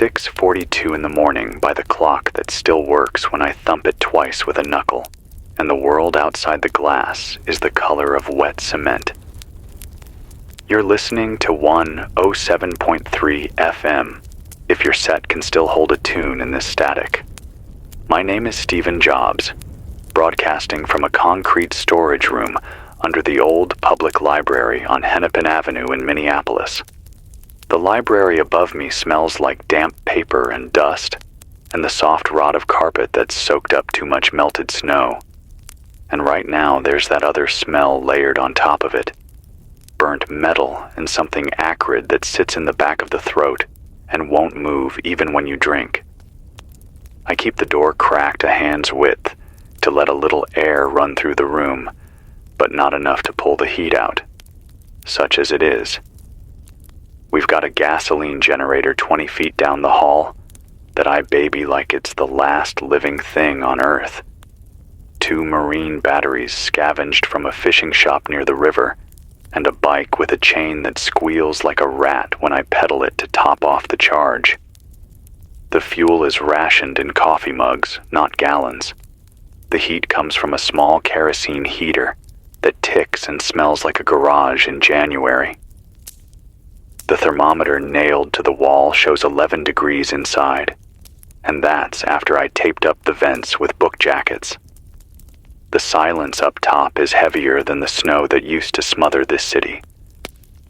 6:42 in the morning by the clock that still works when I thump it twice with a knuckle, and the world outside the glass is the color of wet cement. You're listening to 107.3 FM, if your set can still hold a tune in this static. My name is Stephen Jobs, broadcasting from a concrete storage room under the old public library on Hennepin Avenue in Minneapolis. The library above me smells like damp paper and dust, and the soft rot of carpet that's soaked up too much melted snow. And right now there's that other smell layered on top of it. Burnt metal and something acrid that sits in the back of the throat and won't move even when you drink. I keep the door cracked a hand's width to let a little air run through the room, but not enough to pull the heat out, such as it is. We've got a gasoline generator 20 feet down the hall that I baby like it's the last living thing on Earth. 2 marine batteries scavenged from a fishing shop near the river, and a bike with a chain that squeals like a rat when I pedal it to top off the charge. The fuel is rationed in coffee mugs, not gallons. The heat comes from a small kerosene heater that ticks and smells like a garage in January. The thermometer nailed to the wall shows 11 degrees inside, and that's after I taped up the vents with book jackets. The silence up top is heavier than the snow that used to smother this city.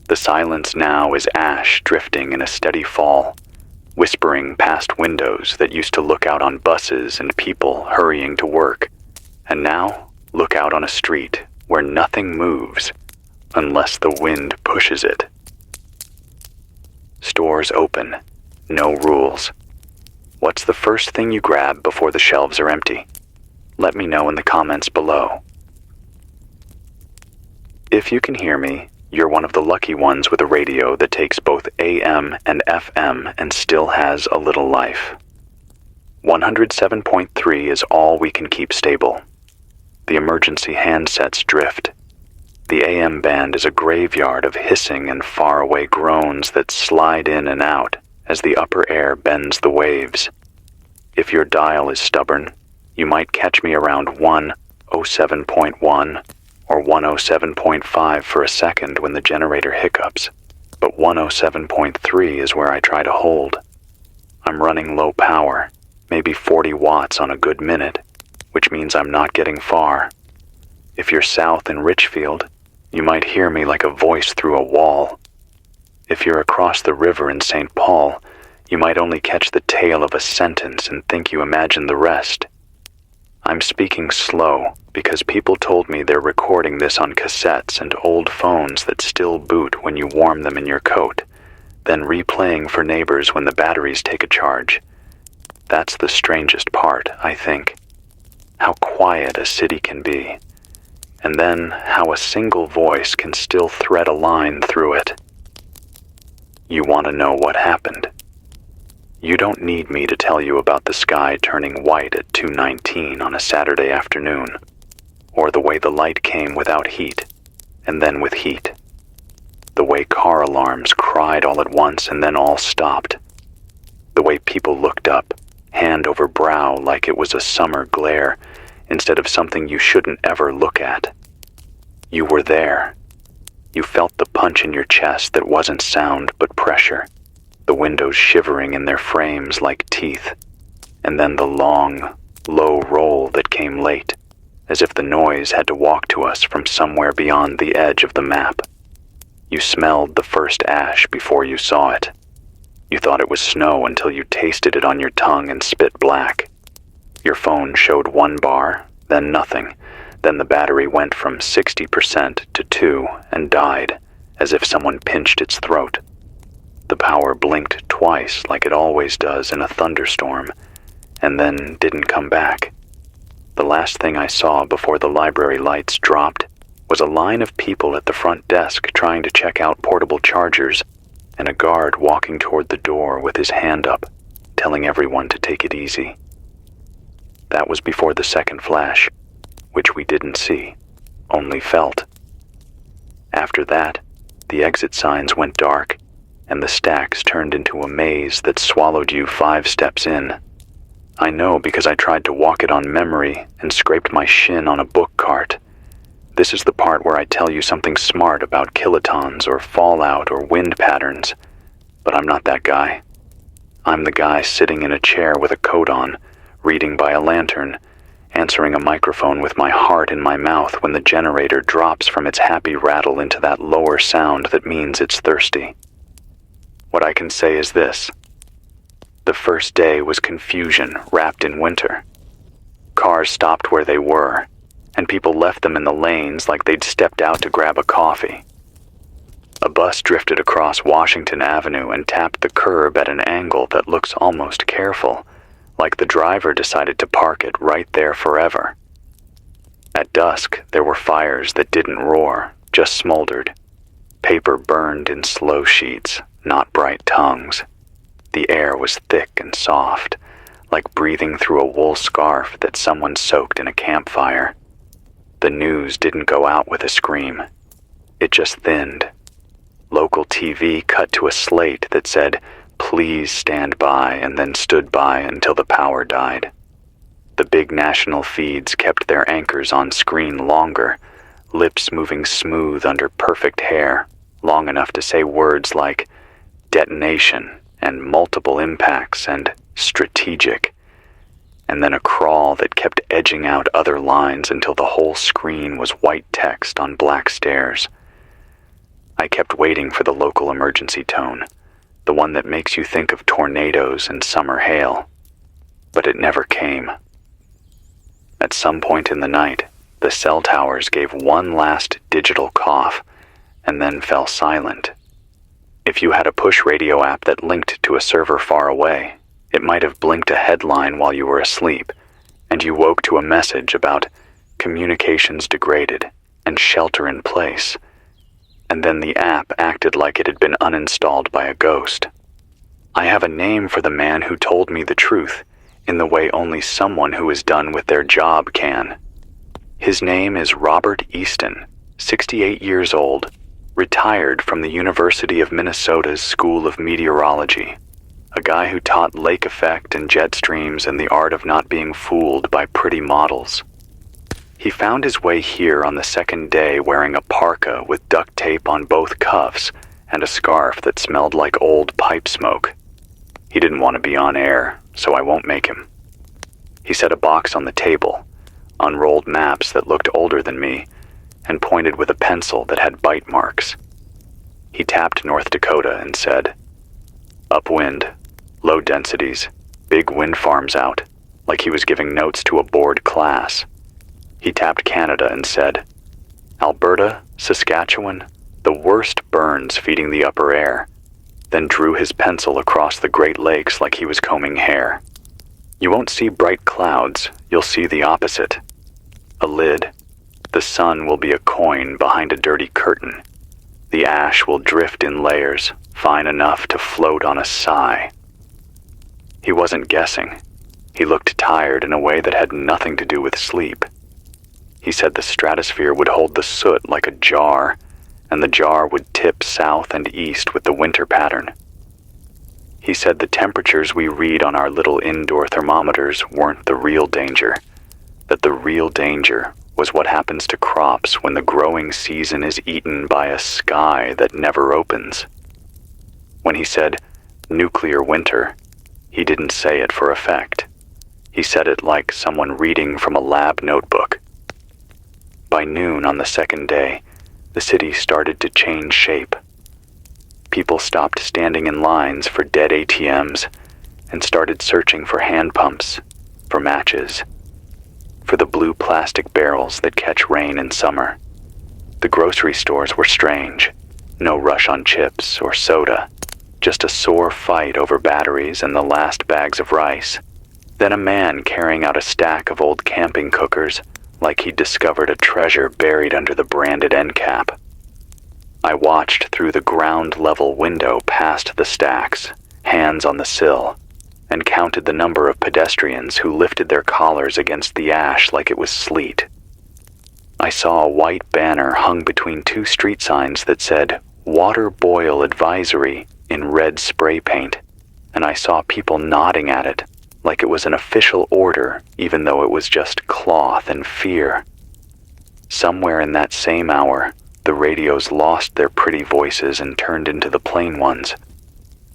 The silence now is ash drifting in a steady fall, whispering past windows that used to look out on buses and people hurrying to work, and now look out on a street where nothing moves unless the wind pushes it. Stores open, no rules. What's the first thing you grab before the shelves are empty? Let me know in the comments below. If you can hear me, you're one of the lucky ones with a radio that takes both AM and FM and still has a little life. 107.3 is all we can keep stable. The emergency handsets drift. The AM band is a graveyard of hissing and faraway groans that slide in and out as the upper air bends the waves. If your dial is stubborn, you might catch me around 107.1 or 107.5 for a second when the generator hiccups, but 107.3 is where I try to hold. I'm running low power, maybe 40 watts on a good minute, which means I'm not getting far. If you're south in Richfield, you might hear me like a voice through a wall. If you're across the river in St. Paul, you might only catch the tail of a sentence and think you imagine the rest. I'm speaking slow because people told me they're recording this on cassettes and old phones that still boot when you warm them in your coat, then replaying for neighbors when the batteries take a charge. That's the strangest part, I think. How quiet a city can be. And then how a single voice can still thread a line through it. You want to know what happened? You don't need me to tell you about the sky turning white at 2:19 on a Saturday afternoon, or the way the light came without heat, and then with heat. The way car alarms cried all at once and then all stopped. The way people looked up, hand over brow like it was a summer glare, instead of something you shouldn't ever look at. You were there. You felt the punch in your chest that wasn't sound but pressure, the windows shivering in their frames like teeth, and then the long, low roll that came late, as if the noise had to walk to us from somewhere beyond the edge of the map. You smelled the first ash before you saw it. You thought it was snow until you tasted it on your tongue and spit black. Your phone showed 1 bar, then nothing. Then the battery went from 60% to 2 and died, as if someone pinched its throat. The power blinked twice like it always does in a thunderstorm, and then didn't come back. The last thing I saw before the library lights dropped was a line of people at the front desk trying to check out portable chargers, and a guard walking toward the door with his hand up, telling everyone to take it easy. That was before the second flash, which we didn't see, only felt. After that, the exit signs went dark, and the stacks turned into a maze that swallowed you 5 steps in. I know because I tried to walk it on memory and scraped my shin on a book cart. This is the part where I tell you something smart about kilotons or fallout or wind patterns, but I'm not that guy. I'm the guy sitting in a chair with a coat on, reading by a lantern, answering a microphone with my heart in my mouth when the generator drops from its happy rattle into that lower sound that means it's thirsty. What I can say is this. The first day was confusion wrapped in winter. Cars stopped where they were, and people left them in the lanes like they'd stepped out to grab a coffee. A bus drifted across Washington Avenue and tapped the curb at an angle that looks almost careful, like the driver decided to park it right there forever. At dusk, there were fires that didn't roar, just smoldered. Paper burned in slow sheets, not bright tongues. The air was thick and soft, like breathing through a wool scarf that someone soaked in a campfire. The news didn't go out with a scream. It just thinned. Local TV cut to a slate that said, "Please stand by," and then stood by until the power died. The big national feeds kept their anchors on screen longer, lips moving smooth under perfect hair, long enough to say words like detonation and multiple impacts and strategic, and then a crawl that kept edging out other lines until the whole screen was white text on black stairs. I kept waiting for the local emergency tone, the one that makes you think of tornadoes and summer hail. But it never came. At some point in the night, the cell towers gave one last digital cough and then fell silent. If you had a push radio app that linked to a server far away, it might have blinked a headline while you were asleep, and you woke to a message about communications degraded and shelter in place. And then the app acted like it had been uninstalled by a ghost. I have a name for the man who told me the truth, in the way only someone who is done with their job can. His name is Robert Easton, 68 years old, retired from the University of Minnesota's School of Meteorology, a guy who taught lake effect and jet streams and the art of not being fooled by pretty models. He found his way here on the second day wearing a parka with duct tape on both cuffs and a scarf that smelled like old pipe smoke. He didn't want to be on air, so I won't make him. He set a box on the table, unrolled maps that looked older than me, and pointed with a pencil that had bite marks. He tapped North Dakota and said, "Upwind, low densities, big wind farms out," like he was giving notes to a bored class. He tapped Canada and said, "Alberta, Saskatchewan, the worst burns feeding the upper air," then drew his pencil across the Great Lakes like he was combing hair. "You won't see bright clouds, you'll see the opposite. A lid. The sun will be a coin behind a dirty curtain. The ash will drift in layers, fine enough to float on a sigh." He wasn't guessing. He looked tired in a way that had nothing to do with sleep. He said the stratosphere would hold the soot like a jar, and the jar would tip south and east with the winter pattern. He said the temperatures we read on our little indoor thermometers weren't the real danger, that the real danger was what happens to crops when the growing season is eaten by a sky that never opens. When he said, "nuclear winter," he didn't say it for effect. He said it like someone reading from a lab notebook. By noon on the second day, the city started to change shape. People stopped standing in lines for dead ATMs and started searching for hand pumps, for matches, for the blue plastic barrels that catch rain in summer. The grocery stores were strange. No rush on chips or soda, just a sore fight over batteries and the last bags of rice. Then a man carrying out a stack of old camping cookers like he'd discovered a treasure buried under the branded end cap. I watched through the ground-level window past the stacks, hands on the sill, and counted the number of pedestrians who lifted their collars against the ash like it was sleet. I saw a white banner hung between two street signs that said, "Water Boil Advisory, in red spray paint, and I saw people nodding at it like it was an official order, even though it was just cloth and fear. Somewhere in that same hour, the radios lost their pretty voices and turned into the plain ones.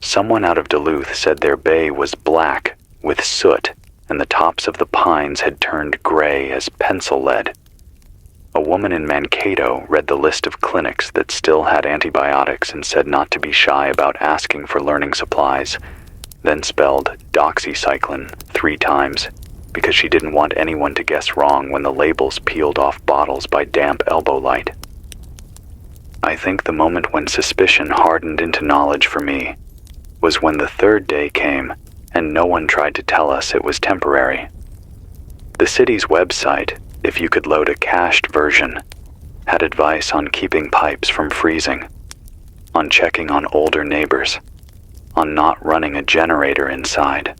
Someone out of Duluth said their bay was black with soot, and the tops of the pines had turned gray as pencil lead. A woman in Mankato read the list of clinics that still had antibiotics and said not to be shy about asking for learning supplies, then spelled doxycycline 3 times because she didn't want anyone to guess wrong when the labels peeled off bottles by damp elbow light. I think the moment when suspicion hardened into knowledge for me was when the 3rd day came and no one tried to tell us it was temporary. The city's website, if you could load a cached version, had advice on keeping pipes from freezing, on checking on older neighbors, on not running a generator inside.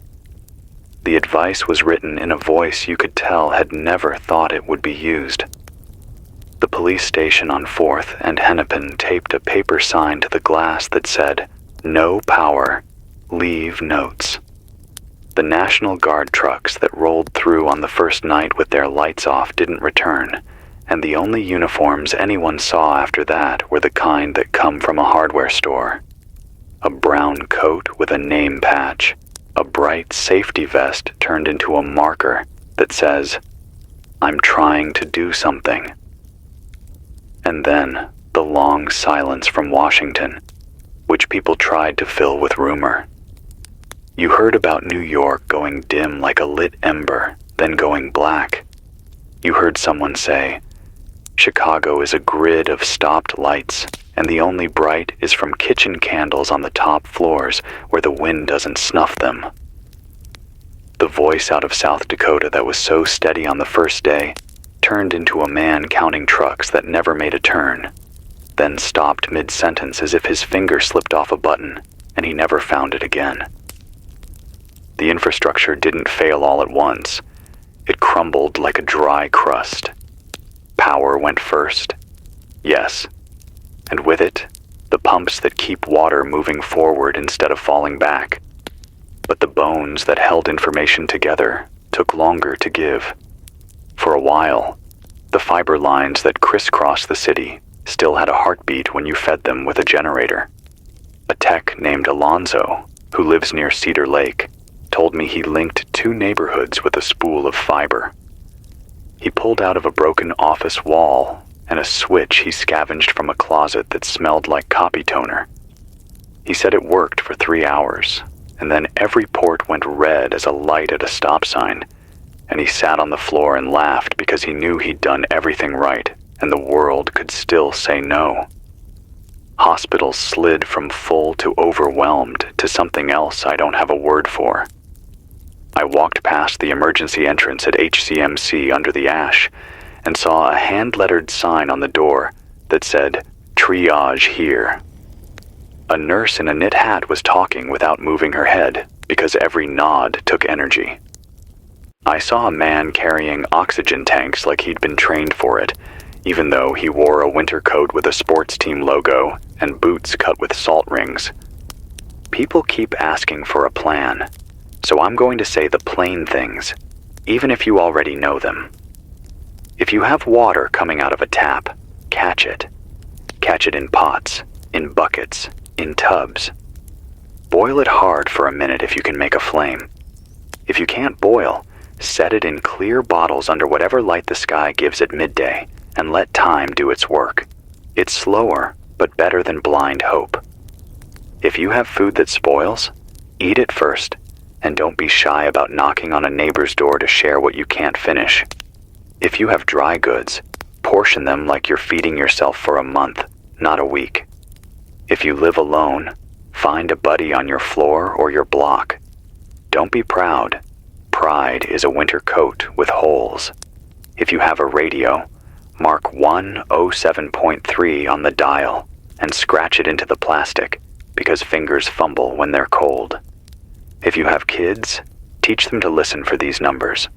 The advice was written in a voice you could tell had never thought it would be used. The police station on 4th and Hennepin taped a paper sign to the glass that said, "No power, leave notes." The National Guard trucks that rolled through on the first night with their lights off didn't return, and the only uniforms anyone saw after that were the kind that come from a hardware store. A brown coat with a name patch, a bright safety vest turned into a marker that says, "I'm trying to do something." And then the long silence from Washington, which people tried to fill with rumor. You heard about New York going dim like a lit ember, then going black. You heard someone say, Chicago is a grid of stopped lights, and the only bright is from kitchen candles on the top floors where the wind doesn't snuff them. The voice out of South Dakota that was so steady on the first day turned into a man counting trucks that never made a turn, then stopped mid-sentence as if his finger slipped off a button and he never found it again. The infrastructure didn't fail all at once. It crumbled like a dry crust. Power went first. Yes. And with it, the pumps that keep water moving forward instead of falling back. But the bones that held information together took longer to give. For a while, the fiber lines that crisscrossed the city still had a heartbeat when you fed them with a generator. A tech named Alonzo, who lives near Cedar Lake, told me he linked 2 neighborhoods with a spool of fiber. He pulled out of a broken office wall and a switch he scavenged from a closet that smelled like copy toner. He said it worked for 3 hours, and then every port went red as a light at a stop sign, and he sat on the floor and laughed because he knew he'd done everything right, and the world could still say no. Hospitals slid from full to overwhelmed to something else I don't have a word for. I walked past the emergency entrance at HCMC under the ash and saw a hand-lettered sign on the door that said, "Triage here." A nurse in a knit hat was talking without moving her head because every nod took energy. I saw a man carrying oxygen tanks like he'd been trained for it, even though he wore a winter coat with a sports team logo and boots cut with salt rings. People keep asking for a plan, so I'm going to say the plain things, even if you already know them. If you have water coming out of a tap, catch it. Catch it in pots, in buckets, in tubs. Boil it hard for a minute if you can make a flame. If you can't boil, set it in clear bottles under whatever light the sky gives at midday and let time do its work. It's slower, but better than blind hope. If you have food that spoils, eat it first, and don't be shy about knocking on a neighbor's door to share what you can't finish. If you have dry goods, portion them like you're feeding yourself for a month, not a week. If you live alone, find a buddy on your floor or your block. Don't be proud. Pride is a winter coat with holes. If you have a radio, mark 107.3 on the dial and scratch it into the plastic because fingers fumble when they're cold. If you have kids, teach them to listen for these numbers.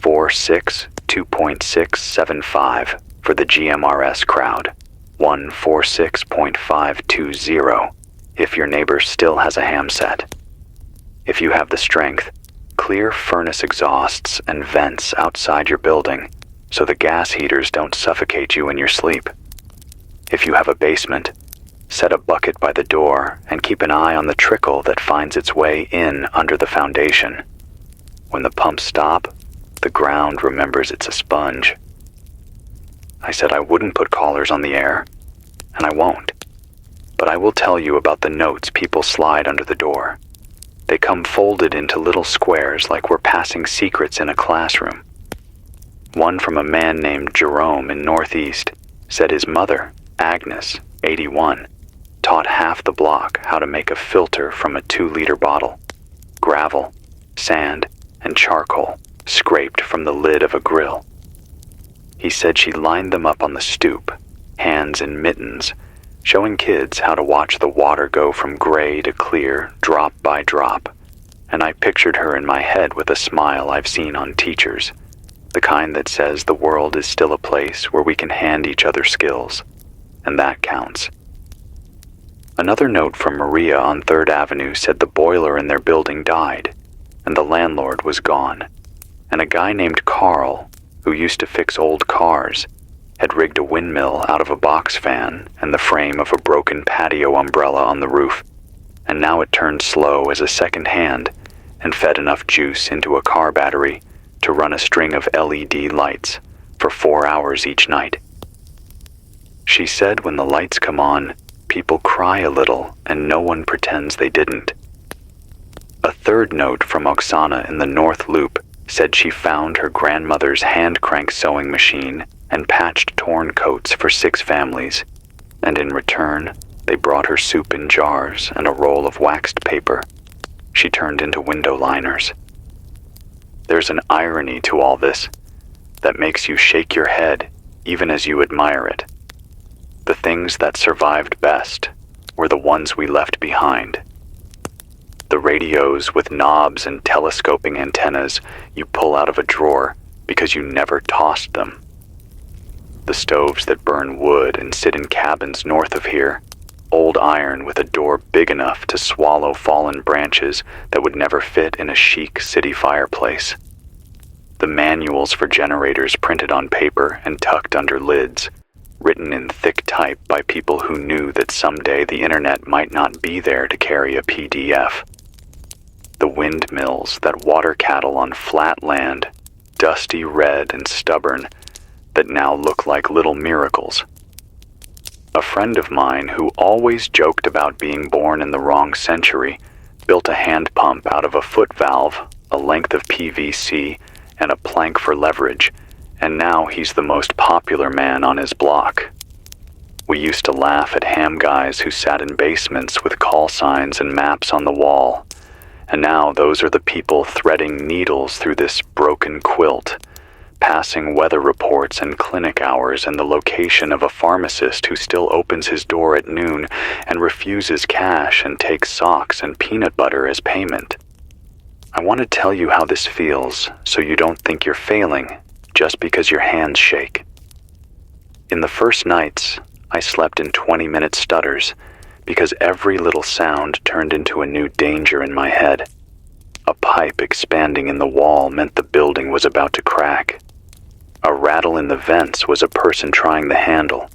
462.675 for the GMRS crowd, 146.520 if your neighbor still has a ham set. If you have the strength, clear furnace exhausts and vents outside your building so the gas heaters don't suffocate you in your sleep. If you have a basement, set a bucket by the door and keep an eye on the trickle that finds its way in under the foundation. When the pumps stop, the ground remembers it's a sponge. I said I wouldn't put callers on the air, and I won't. But I will tell you about the notes people slide under the door. They come folded into little squares like we're passing secrets in a classroom. One from a man named Jerome in Northeast said his mother, Agnes, 81, taught half the block how to make a filter from a 2-liter bottle. Gravel, sand, and charcoal scraped from the lid of a grill. He said she lined them up on the stoop, hands in mittens, showing kids how to watch the water go from gray to clear, drop by drop, and I pictured her in my head with a smile I've seen on teachers, the kind that says the world is still a place where we can hand each other skills, and that counts. Another note from Maria on 3rd Avenue said the boiler in their building died, and the landlord was gone, and a guy named Carl, who used to fix old cars, had rigged a windmill out of a box fan and the frame of a broken patio umbrella on the roof, and now it turned slow as a second hand and fed enough juice into a car battery to run a string of LED lights for 4 hours each night. She said when the lights come on, people cry a little and no one pretends they didn't. A third note from Oksana in the North Loop said she found her grandmother's hand-crank sewing machine and patched torn coats for 6 families, and in return, they brought her soup in jars and a roll of waxed paper she turned into window liners. There's an irony to all this that makes you shake your head even as you admire it. The things that survived best were the ones we left behind. The radios with knobs and telescoping antennas you pull out of a drawer because you never tossed them. The stoves that burn wood and sit in cabins north of here, old iron with a door big enough to swallow fallen branches that would never fit in a chic city fireplace. The manuals for generators printed on paper and tucked under lids, written in thick type by people who knew that someday the internet might not be there to carry a PDF. The windmills that water cattle on flat land, dusty red and stubborn, that now look like little miracles. A friend of mine who always joked about being born in the wrong century built a hand pump out of a foot valve, a length of PVC, and a plank for leverage, and now he's the most popular man on his block. We used to laugh at ham guys who sat in basements with call signs and maps on the wall, and now those are the people threading needles through this broken quilt, passing weather reports and clinic hours and the location of a pharmacist who still opens his door at noon and refuses cash and takes socks and peanut butter as payment. I want to tell you how this feels so you don't think you're failing just because your hands shake. In the first nights, I slept in 20-minute stutters because every little sound turned into a new danger in my head. A pipe expanding in the wall meant the building was about to crack. A rattle in the vents was a person trying the handle.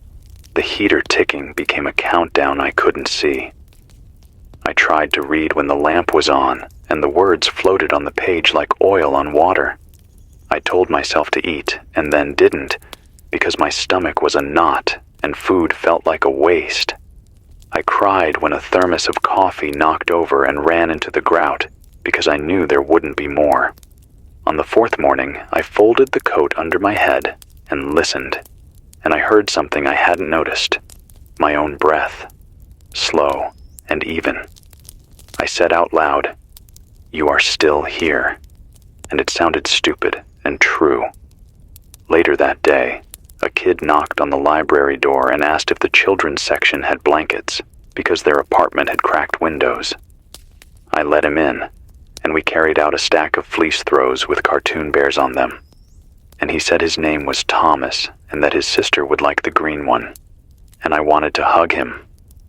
The heater ticking became a countdown I couldn't see. I tried to read when the lamp was on, and the words floated on the page like oil on water. I told myself to eat, and then didn't, because my stomach was a knot, and food felt like a waste. I cried when a thermos of coffee knocked over and ran into the grout, because I knew there wouldn't be more. On the 4th morning, I folded the coat under my head and listened, and I heard something I hadn't noticed. My own breath, slow and even. I said out loud, "You are still here," and it sounded stupid and true. Later that day, a kid knocked on the library door and asked if the children's section had blankets, because their apartment had cracked windows. I let him in, and we carried out a stack of fleece throws with cartoon bears on them. And he said his name was Thomas and that his sister would like the green one. And I wanted to hug him,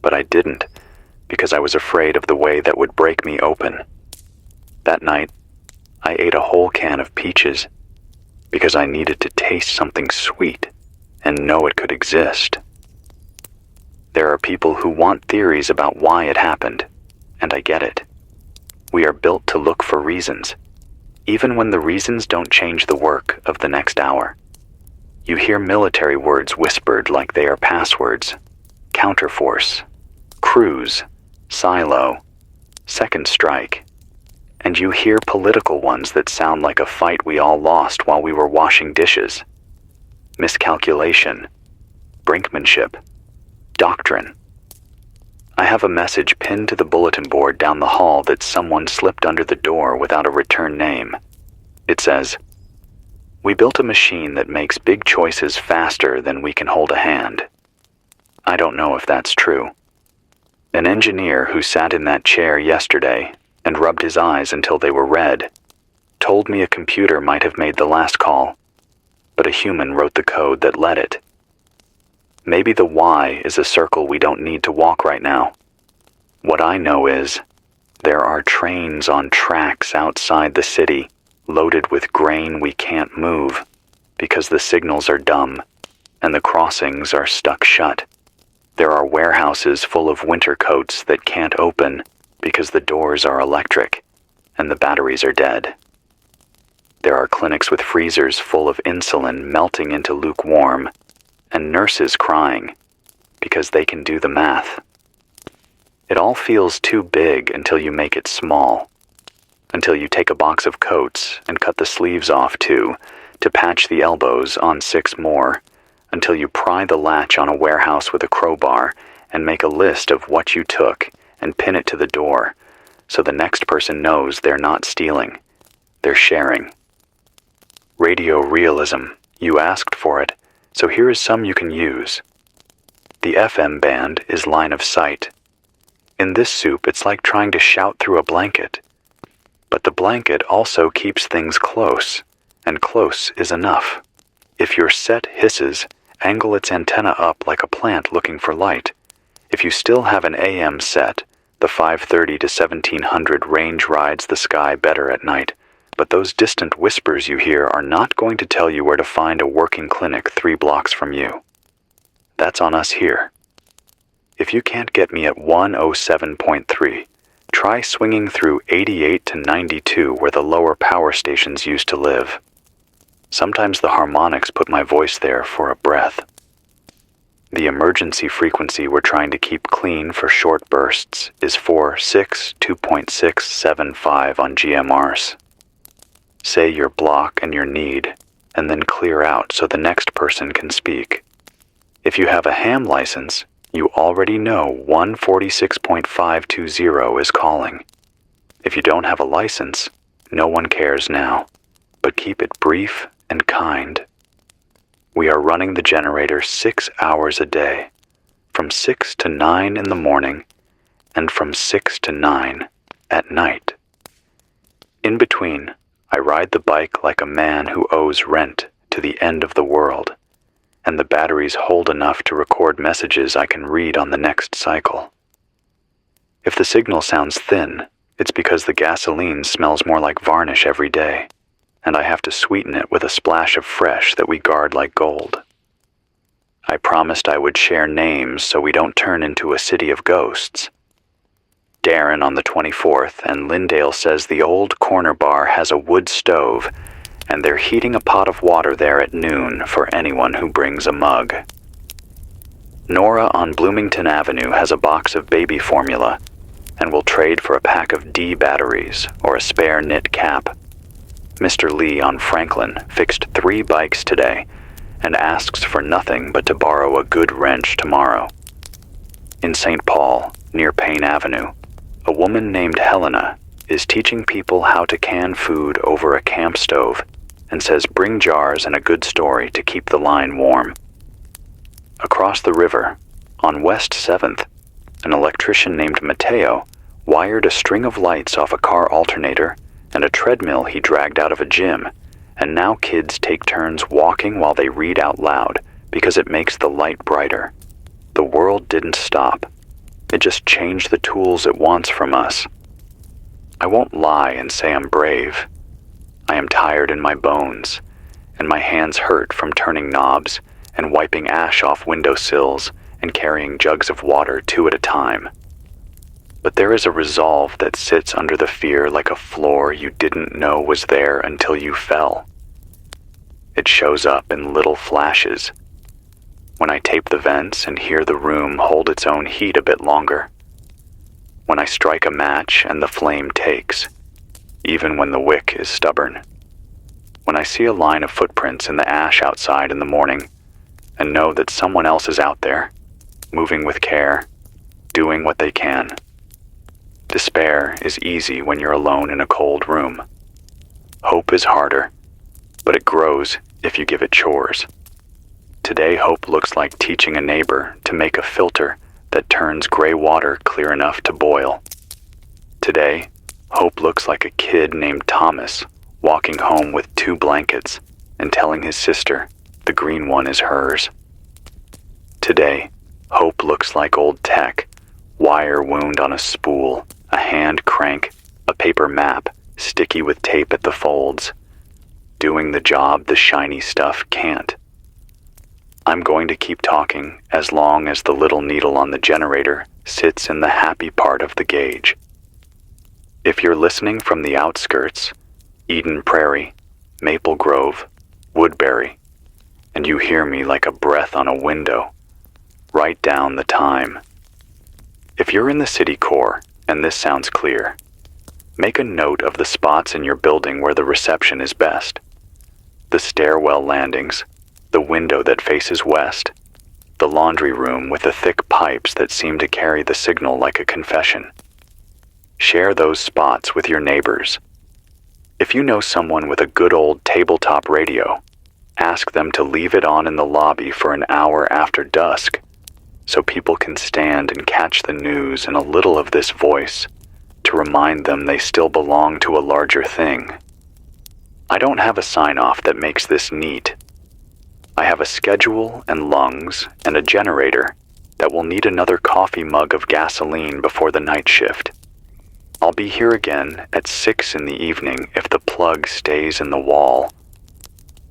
but I didn't, because I was afraid of the way that would break me open. That night, I ate a whole can of peaches because I needed to taste something sweet and know it could exist. There are people who want theories about why it happened, and I get it. We are built to look for reasons, even when the reasons don't change the work of the next hour. You hear military words whispered like they are passwords: counterforce, cruise, silo, second strike. And you hear political ones that sound like a fight we all lost while we were washing dishes. Miscalculation, brinkmanship, doctrine. I have a message pinned to the bulletin board down the hall that someone slipped under the door without a return name. It says, "We built a machine that makes big choices faster than we can hold a hand." I don't know if that's true. An engineer who sat in that chair yesterday and rubbed his eyes until they were red told me a computer might have made the last call, but a human wrote the code that led it. Maybe the why is a circle we don't need to walk right now. What I know is, there are trains on tracks outside the city loaded with grain we can't move because the signals are dumb and the crossings are stuck shut. There are warehouses full of winter coats that can't open because the doors are electric and the batteries are dead. There are clinics with freezers full of insulin melting into lukewarm, and nurses crying because they can do the math. It all feels too big until you make it small, until you take a box of coats and cut the sleeves off too, to patch the elbows on 6 more, until you pry the latch on a warehouse with a crowbar and make a list of what you took and pin it to the door so the next person knows they're not stealing, they're sharing. Radio realism, you asked for it, so here is some you can use. The FM band is line of sight. In this soup, it's like trying to shout through a blanket. But the blanket also keeps things close, and close is enough. If your set hisses, angle its antenna up like a plant looking for light. If you still have an AM set, the 530 to 1700 range rides the sky better at night. But those distant whispers you hear are not going to tell you where to find a working clinic 3 blocks from you. That's on us here. If you can't get me at 107.3, try swinging through 88 to 92 where the lower power stations used to live. Sometimes the harmonics put my voice there for a breath. The emergency frequency we're trying to keep clean for short bursts is 462.675 on GMRs. Say your block and your need, and then clear out so the next person can speak. If you have a ham license, you already know 146.520 is calling. If you don't have a license, no one cares now, but keep it brief and kind. We are running the generator 6 hours a day, from 6 to 9 in the morning, and from 6 to 9 at night. In between, I ride the bike like a man who owes rent to the end of the world, and the batteries hold enough to record messages I can read on the next cycle. If the signal sounds thin, it's because the gasoline smells more like varnish every day, and I have to sweeten it with a splash of fresh that we guard like gold. I promised I would share names so we don't turn into a city of ghosts. Darren on the 24th, and Lindale says the old corner bar has a wood stove, and they're heating a pot of water there at noon for anyone who brings a mug. Nora on Bloomington Avenue has a box of baby formula, and will trade for a pack of D batteries or a spare knit cap. Mr. Lee on Franklin fixed 3 bikes today, and asks for nothing but to borrow a good wrench tomorrow. In St. Paul, near Payne Avenue, a woman named Helena is teaching people how to can food over a camp stove and says bring jars and a good story to keep the line warm. Across the river, on West 7th, an electrician named Mateo wired a string of lights off a car alternator and a treadmill he dragged out of a gym, and now kids take turns walking while they read out loud because it makes the light brighter. The world didn't stop. It just changed the tools it wants from us. I won't lie and say I'm brave. I am tired in my bones, and my hands hurt from turning knobs and wiping ash off windowsills and carrying jugs of water 2 at a time. But there is a resolve that sits under the fear like a floor you didn't know was there until you fell. It shows up in little flashes. When I tape the vents and hear the room hold its own heat a bit longer. When I strike a match and the flame takes, even when the wick is stubborn. When I see a line of footprints in the ash outside in the morning and know that someone else is out there, moving with care, doing what they can. Despair is easy when you're alone in a cold room. Hope is harder, but it grows if you give it chores. Today, hope looks like teaching a neighbor to make a filter that turns gray water clear enough to boil. Today, hope looks like a kid named Thomas walking home with 2 blankets and telling his sister the green one is hers. Today, hope looks like old tech, wire wound on a spool, a hand crank, a paper map, sticky with tape at the folds, doing the job the shiny stuff can't. I'm going to keep talking as long as the little needle on the generator sits in the happy part of the gauge. If you're listening from the outskirts, Eden Prairie, Maple Grove, Woodbury, and you hear me like a breath on a window, write down the time. If you're in the city core, and this sounds clear, make a note of the spots in your building where the reception is best. The stairwell landings, the window that faces west, the laundry room with the thick pipes that seem to carry the signal like a confession. Share those spots with your neighbors. If you know someone with a good old tabletop radio, ask them to leave it on in the lobby for an hour after dusk, so people can stand and catch the news and a little of this voice to remind them they still belong to a larger thing. I don't have a sign-off that makes this neat. I have a schedule and lungs and a generator that will need another coffee mug of gasoline before the night shift. I'll be here again at 6 in the evening if the plug stays in the wall.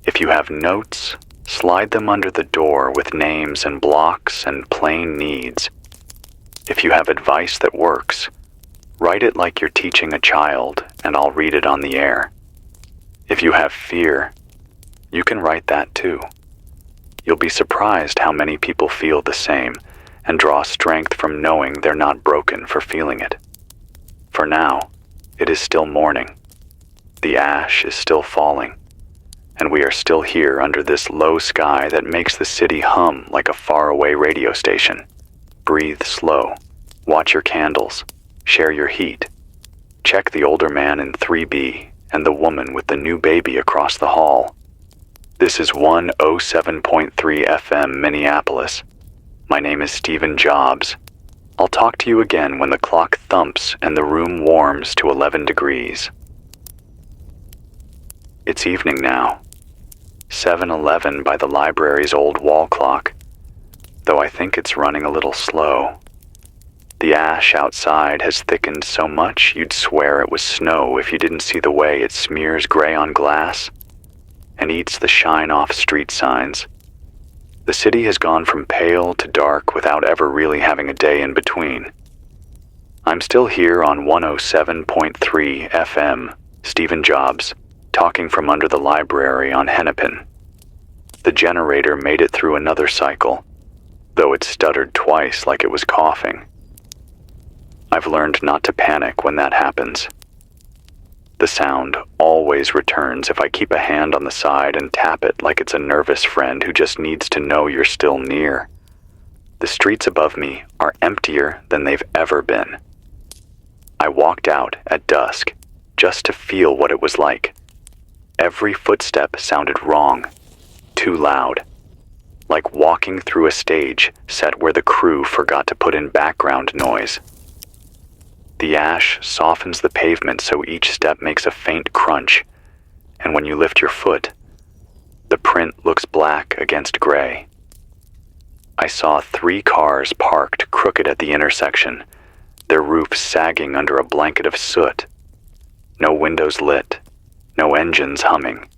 If you have notes, slide them under the door with names and blocks and plain needs. If you have advice that works, write it like you're teaching a child and I'll read it on the air. If you have fear, you can write that too. You'll be surprised how many people feel the same and draw strength from knowing they're not broken for feeling it. For now, it is still morning. The ash is still falling, and we are still here under this low sky that makes the city hum like a faraway radio station. Breathe slow, watch your candles, share your heat. Check the older man in 3B and the woman with the new baby across the hall. This is 107.3 FM Minneapolis. My name is Stephen Jobs. I'll talk to you again when the clock thumps and the room warms to 11 degrees. It's evening now. 7:11 by the library's old wall clock, though I think it's running a little slow. The ash outside has thickened so much you'd swear it was snow if you didn't see the way it smears gray on glass and eats the shine off street signs. The city has gone from pale to dark without ever really having a day in between. I'm still here on 107.3 FM, Stephen Jobs, talking from under the library on Hennepin. The generator made it through another cycle, though it stuttered twice like it was coughing. I've learned not to panic when that happens. The sound always returns if I keep a hand on the side and tap it like it's a nervous friend who just needs to know you're still near. The streets above me are emptier than they've ever been. I walked out at dusk just to feel what it was like. Every footstep sounded wrong, too loud, like walking through a stage set where the crew forgot to put in background noise. The ash softens the pavement so each step makes a faint crunch, and when you lift your foot, the print looks black against gray. I saw 3 cars parked crooked at the intersection, their roofs sagging under a blanket of soot. No windows lit, no engines humming.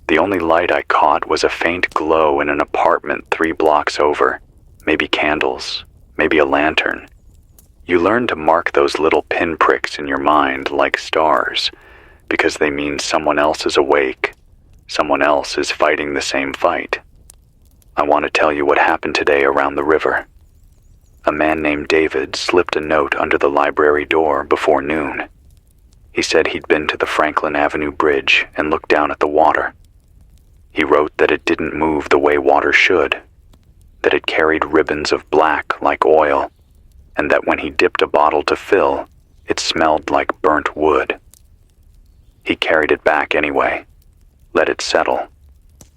The only light I caught was a faint glow in an apartment 3 blocks over, maybe candles, maybe a lantern. You learn to mark those little pinpricks in your mind like stars, because they mean someone else is awake, someone else is fighting the same fight. I want to tell you what happened today around the river. A man named David slipped a note under the library door before noon. He said he'd been to the Franklin Avenue Bridge and looked down at the water. He wrote that it didn't move the way water should, that it carried ribbons of black like oil, and that when he dipped a bottle to fill, it smelled like burnt wood. He carried it back anyway, let it settle,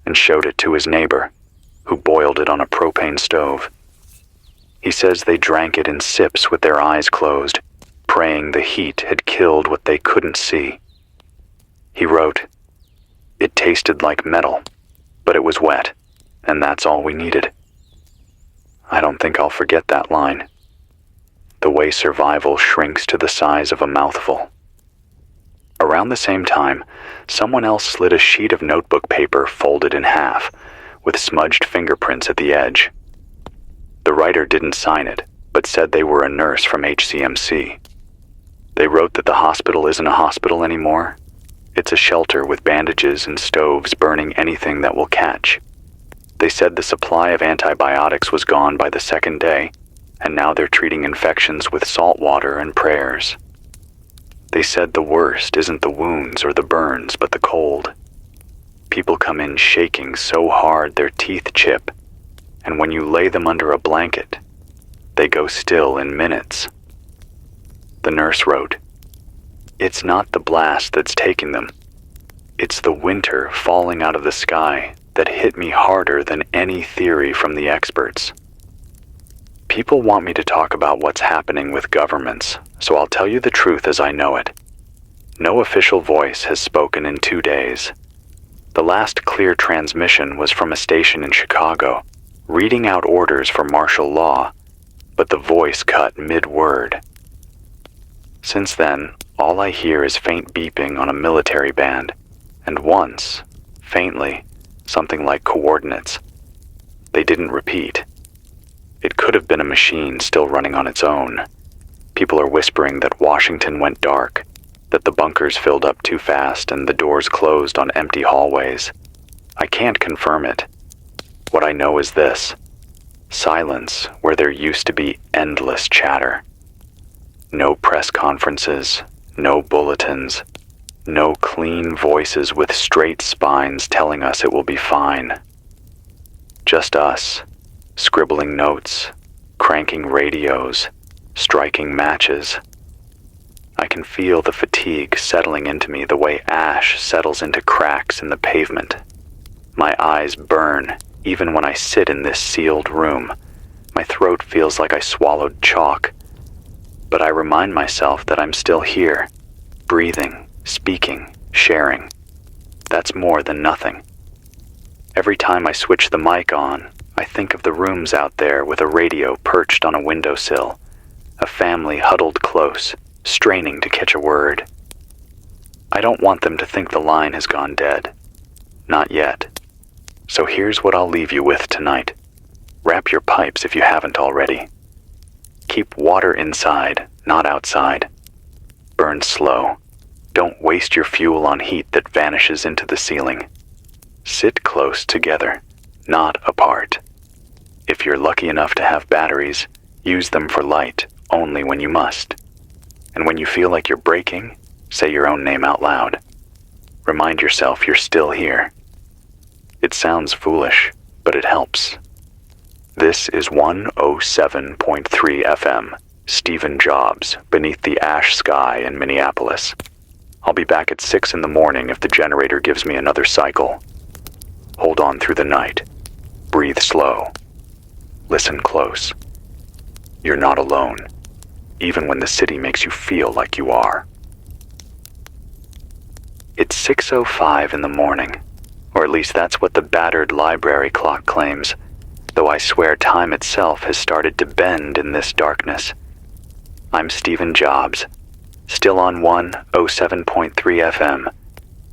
and showed it to his neighbor, who boiled it on a propane stove. He says they drank it in sips with their eyes closed, praying the heat had killed what they couldn't see. He wrote, "It tasted like metal, but it was wet, and that's all we needed." I don't think I'll forget that line. The way survival shrinks to the size of a mouthful. Around the same time, someone else slid a sheet of notebook paper folded in half, with smudged fingerprints at the edge. The writer didn't sign it, but said they were a nurse from HCMC. They wrote that the hospital isn't a hospital anymore. It's a shelter with bandages and stoves burning anything that will catch. They said the supply of antibiotics was gone by the second day, and now they're treating infections with salt water and prayers. They said the worst isn't the wounds or the burns, but the cold. People come in shaking so hard their teeth chip, and when you lay them under a blanket, they go still in minutes. The nurse wrote, "It's not the blast that's taking them. It's the winter falling out of the sky that hit me harder than any theory from the experts." People want me to talk about what's happening with governments, so I'll tell you the truth as I know it. No official voice has spoken in 2 days. The last clear transmission was from a station in Chicago, reading out orders for martial law, but the voice cut mid-word. Since then, all I hear is faint beeping on a military band, and once, faintly, something like coordinates. They didn't repeat. It could have been a machine still running on its own. People are whispering that Washington went dark, that the bunkers filled up too fast and the doors closed on empty hallways. I can't confirm it. What I know is this: silence where there used to be endless chatter. No press conferences, no bulletins, no clean voices with straight spines telling us it will be fine. Just us, scribbling notes, cranking radios, striking matches. I can feel the fatigue settling into me the way ash settles into cracks in the pavement. My eyes burn even when I sit in this sealed room. My throat feels like I swallowed chalk. But I remind myself that I'm still here, breathing, speaking, sharing. That's more than nothing. Every time I switch the mic on, I think of the rooms out there with a radio perched on a windowsill, a family huddled close, straining to catch a word. I don't want them to think the line has gone dead. Not yet. So here's what I'll leave you with tonight. Wrap your pipes if you haven't already. Keep water inside, not outside. Burn slow. Don't waste your fuel on heat that vanishes into the ceiling. Sit close together, not apart. If you're lucky enough to have batteries, use them for light only when you must. And when you feel like you're breaking, say your own name out loud. Remind yourself you're still here. It sounds foolish, but it helps. This is 107.3 FM, Stephen Jobs, beneath the ash sky in Minneapolis. I'll be back at 6 in the morning if the generator gives me another cycle. Hold on through the night. Breathe slow. Listen close. You're not alone, even when the city makes you feel like you are. It's 6:05 in the morning, or at least that's what the battered library clock claims. though I swear time itself has started to bend in this darkness. I'm Stephen Jobs, still on 107.3 FM,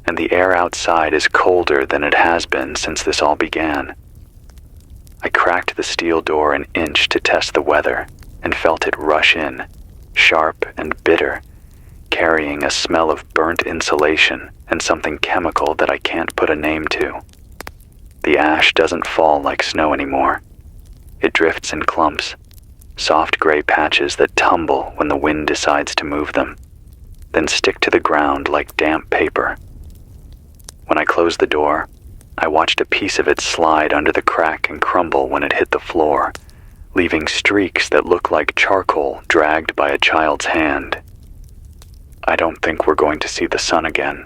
and the air outside is colder than it has been since this all began. I cracked the steel door an inch to test the weather and felt it rush in, sharp and bitter, carrying a smell of burnt insulation and something chemical that I can't put a name to. The ash doesn't fall like snow anymore. It drifts in clumps, soft gray patches that tumble when the wind decides to move them, then stick to the ground like damp paper. When I closed the door, I watched a piece of it slide under the crack and crumble when it hit the floor, leaving streaks that look like charcoal dragged by a child's hand. I don't think we're going to see the sun again.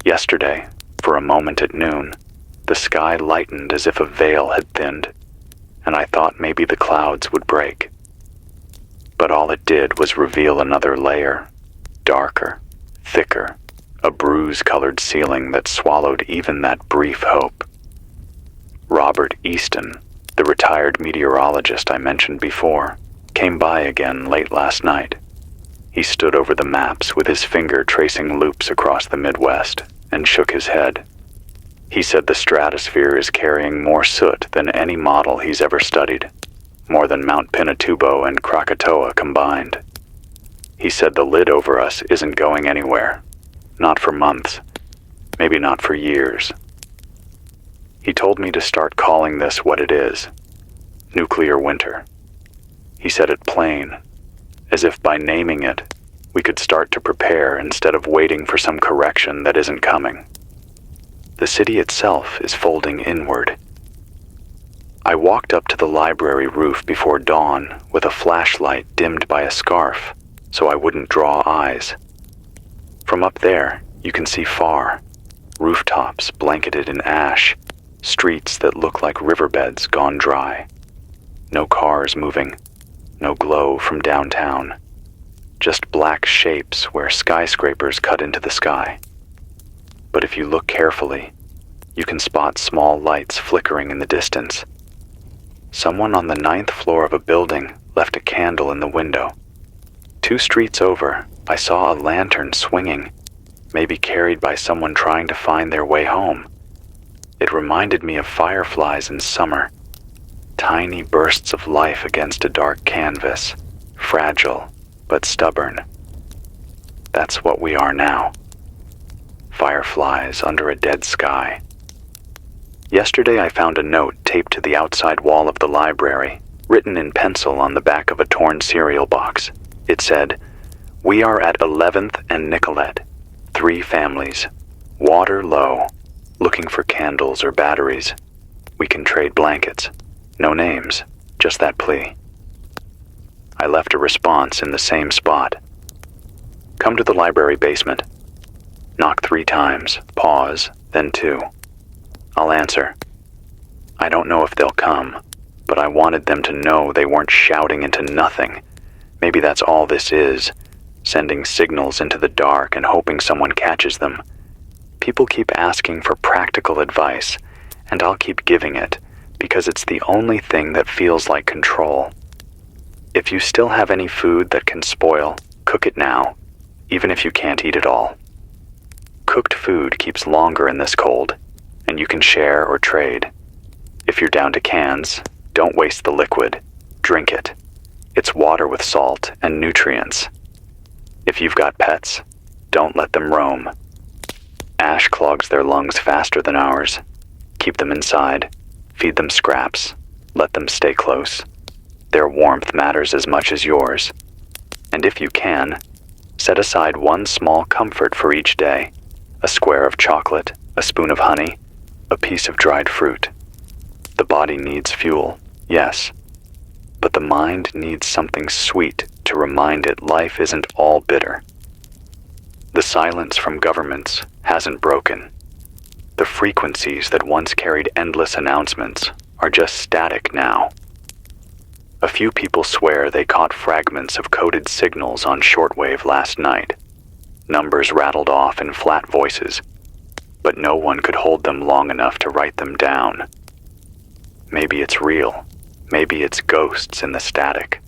Yesterday, for a moment at noon, the sky lightened as if a veil had thinned, and I thought maybe the clouds would break. But all it did was reveal another layer, darker, thicker, a bruise-colored ceiling that swallowed even that brief hope. Robert Easton, the retired meteorologist I mentioned before, came by again late last night. He stood over the maps with his finger tracing loops across the Midwest and shook his head. He said the stratosphere is carrying more soot than any model he's ever studied, more than Mount Pinatubo and Krakatoa combined. He said the lid over us isn't going anywhere. Not for months, maybe not for years. He told me to start calling this what it is, nuclear winter. He said it plain, as if by naming it, we could start to prepare instead of waiting for some correction that isn't coming. The city itself is folding inward. I walked up to the library roof before dawn with a flashlight dimmed by a scarf so I wouldn't draw eyes. From up there, you can see far, rooftops blanketed in ash, streets that look like riverbeds gone dry. No cars moving, no glow from downtown, just black shapes where skyscrapers cut into the sky. But if you look carefully, you can spot small lights flickering in the distance. Someone on the 9th floor of a building left a candle in the window. 2 streets over, I saw a lantern swinging, maybe carried by someone trying to find their way home. It reminded me of fireflies in summer, tiny bursts of life against a dark canvas, fragile but stubborn. That's what we are now. Fireflies under a dead sky. Yesterday I found a note taped to the outside wall of the library, written in pencil on the back of a torn cereal box. It said, "We are at 11th and Nicollet. 3 families. Water low. Looking for candles or batteries. We can trade blankets. No names, just that plea." I left a response in the same spot. "Come to the library basement." Knock 3 times, pause, then 2. I'll answer. I don't know if they'll come, but I wanted them to know they weren't shouting into nothing. Maybe that's all this is, sending signals into the dark and hoping someone catches them. People keep asking for practical advice, and I'll keep giving it, because it's the only thing that feels like control. If you still have any food that can spoil, cook it now, even if you can't eat it all. Cooked food keeps longer in this cold, and you can share or trade. If you're down to cans, don't waste the liquid. Drink it. It's water with salt and nutrients. If you've got pets, don't let them roam. Ash clogs their lungs faster than ours. Keep them inside. Feed them scraps. Let them stay close. Their warmth matters as much as yours. And if you can, set aside one small comfort for each day. A square of chocolate, a spoon of honey, a piece of dried fruit. The body needs fuel, yes, but the mind needs something sweet to remind it life isn't all bitter. The silence from governments hasn't broken. The frequencies that once carried endless announcements are just static now. A few people swear they caught fragments of coded signals on shortwave last night. Numbers rattled off in flat voices, but no one could hold them long enough to write them down. Maybe it's real. Maybe it's ghosts in the static.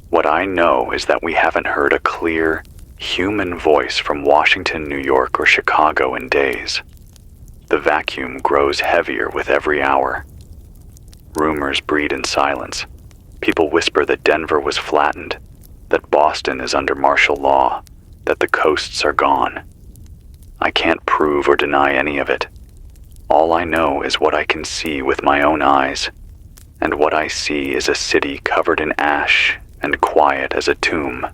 What I know is that we haven't heard a clear, human voice from Washington, New York, or Chicago in days. The vacuum grows heavier with every hour. Rumors breed in silence. People whisper that Denver was flattened, that Boston is under martial law, that the coasts are gone. I can't prove or deny any of it. All I know is what I can see with my own eyes, and what I see is a city covered in ash and quiet as a tomb.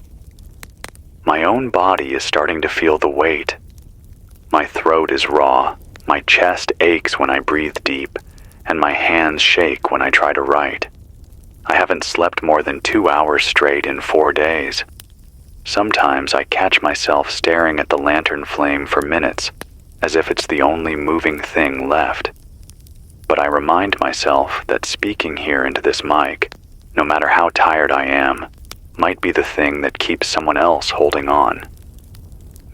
My own body is starting to feel the weight. My throat is raw, my chest aches when I breathe deep, and my hands shake when I try to write. I haven't slept more than 2 hours straight in 4 days. Sometimes I catch myself staring at the lantern flame for minutes, as if it's the only moving thing left. But I remind myself that speaking here into this mic, no matter how tired I am, might be the thing that keeps someone else holding on.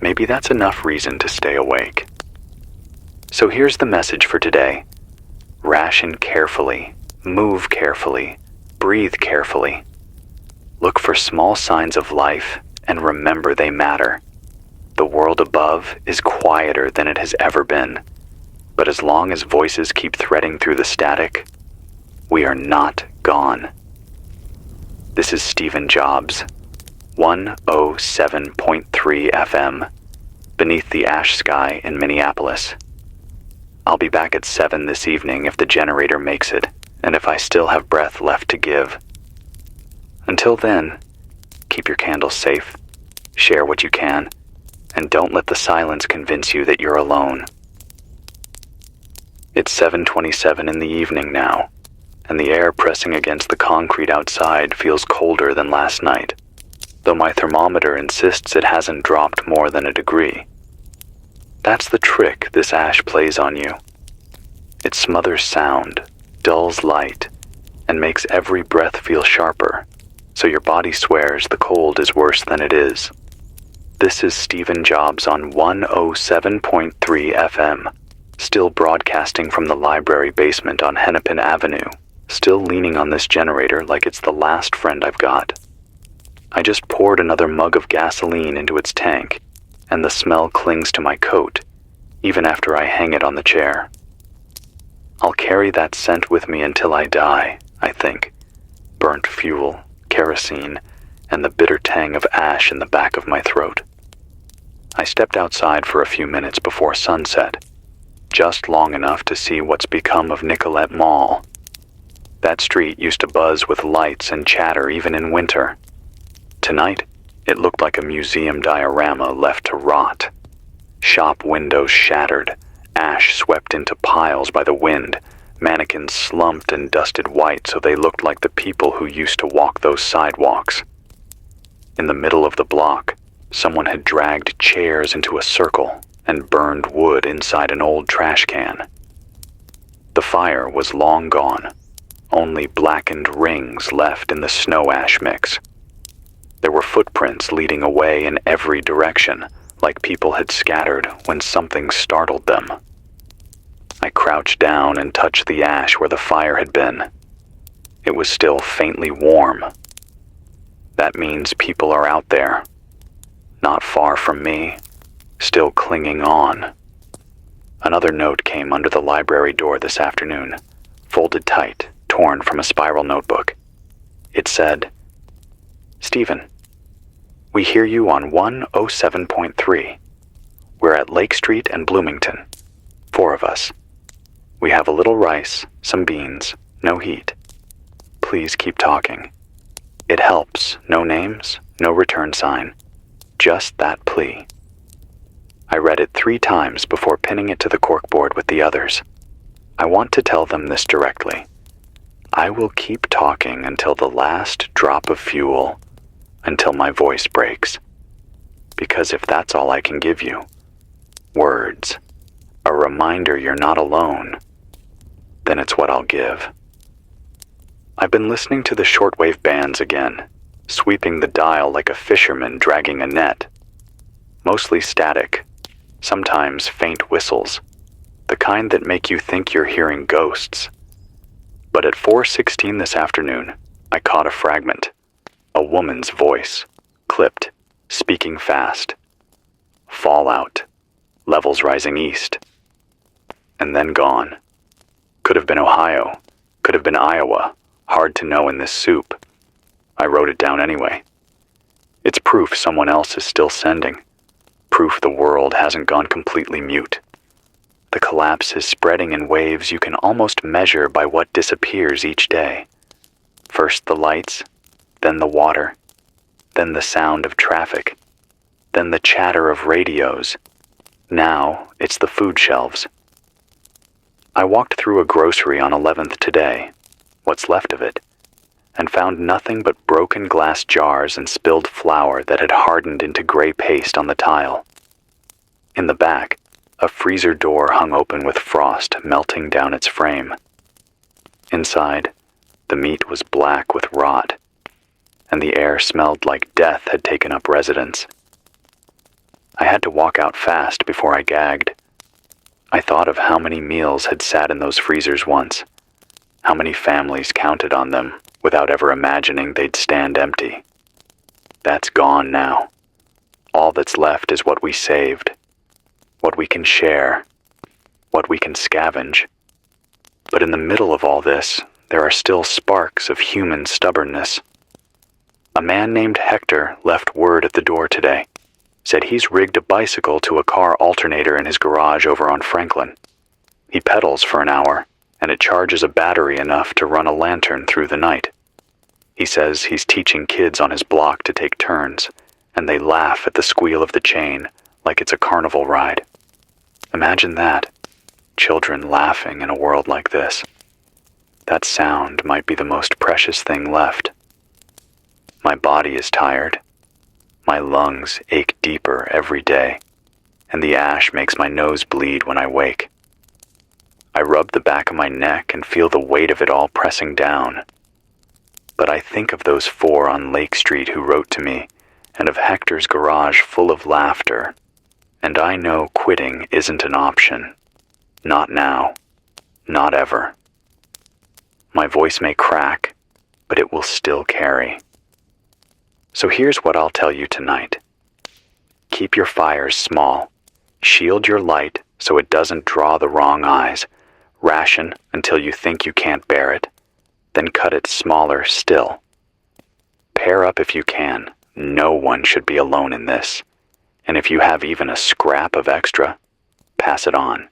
Maybe that's enough reason to stay awake. So here's the message for today. Ration carefully, move carefully, breathe carefully. Look for small signs of life and remember they matter. The world above is quieter than it has ever been, but as long as voices keep threading through the static, we are not gone. This is Stephen Jobs, 107.3 FM, beneath the ash sky in Minneapolis. I'll be back at 7 this evening if the generator makes it, and if I still have breath left to give. Until then, keep your candles safe, share what you can, and don't let the silence convince you that you're alone. It's 7:27 in the evening now, and the air pressing against the concrete outside feels colder than last night, though my thermometer insists it hasn't dropped more than a degree. That's the trick this ash plays on you. It smothers sound, dulls light, and makes every breath feel sharper, so your body swears the cold is worse than it is. This is Stephen Jobs on 107.3 FM, still broadcasting from the library basement on Hennepin Avenue, still leaning on this generator like it's the last friend I've got. I just poured another mug of gasoline into its tank, and the smell clings to my coat, even after I hang it on the chair. I'll carry that scent with me until I die, I think. Burnt fuel, kerosene, and the bitter tang of ash in the back of my throat. I stepped outside for a few minutes before sunset, just long enough to see what's become of Nicollet Mall. That street used to buzz with lights and chatter even in winter. Tonight, it looked like a museum diorama left to rot. Shop windows shattered, ash swept into piles by the wind, mannequins slumped and dusted white so they looked like the people who used to walk those sidewalks. In the middle of the block, someone had dragged chairs into a circle and burned wood inside an old trash can. The fire was long gone, only blackened rings left in the snow ash mix. There were footprints leading away in every direction, like people had scattered when something startled them. I crouched down and touched the ash where the fire had been. It was still faintly warm. That means people are out there, not far from me, still clinging on. Another note came under the library door this afternoon, folded tight, torn from a spiral notebook. It said, "Stephen, we hear you on 107.3. We're at Lake Street and Bloomington. 4 of us. We have a little rice, some beans, no heat. Please keep talking. It helps. No names, no return sign. Just that plea." I read it 3 times before pinning it to the corkboard with the others. I want to tell them this directly. I will keep talking until the last drop of fuel, until my voice breaks. Because if that's all I can give you, words, a reminder you're not alone, then it's what I'll give. I've been listening to the shortwave bands again, sweeping the dial like a fisherman dragging a net. Mostly static, sometimes faint whistles, the kind that make you think you're hearing ghosts. But at 4:16 this afternoon, I caught a fragment. A woman's voice, clipped, speaking fast. Fallout. Levels rising east. And then gone. Could have been Ohio. Could have been Iowa. Hard to know in this soup. I wrote it down anyway. It's proof someone else is still sending. Proof the world hasn't gone completely mute. The collapse is spreading in waves you can almost measure by what disappears each day. First the lights, then the water, then the sound of traffic, then the chatter of radios. Now it's the food shelves. I walked through a grocery on 11th today, what's left of it, and found nothing but broken glass jars and spilled flour that had hardened into gray paste on the tile. In the back, a freezer door hung open with frost melting down its frame. Inside, the meat was black with rot, and the air smelled like death had taken up residence. I had to walk out fast before I gagged. I thought of how many meals had sat in those freezers once, how many families counted on them without ever imagining they'd stand empty. That's gone now. All that's left is what we saved, what we can share, what we can scavenge. But in the middle of all this, there are still sparks of human stubbornness. A man named Hector left word at the door today. Said he's rigged a bicycle to a car alternator in his garage over on Franklin. He pedals for an hour, and it charges a battery enough to run a lantern through the night. He says he's teaching kids on his block to take turns, and they laugh at the squeal of the chain like it's a carnival ride. Imagine that, children laughing in a world like this. That sound might be the most precious thing left. My body is tired. My lungs ache deeper every day, and the ash makes my nose bleed when I wake. I rub the back of my neck and feel the weight of it all pressing down. But I think of those 4 on Lake Street who wrote to me, and of Hector's garage full of laughter, and I know quitting isn't an option. Not now. Not ever. My voice may crack, but it will still carry. So here's what I'll tell you tonight. Keep your fires small. Shield your light so it doesn't draw the wrong eyes. Ration until you think you can't bear it. Then cut it smaller still. Pair up if you can. No one should be alone in this. And if you have even a scrap of extra, pass it on.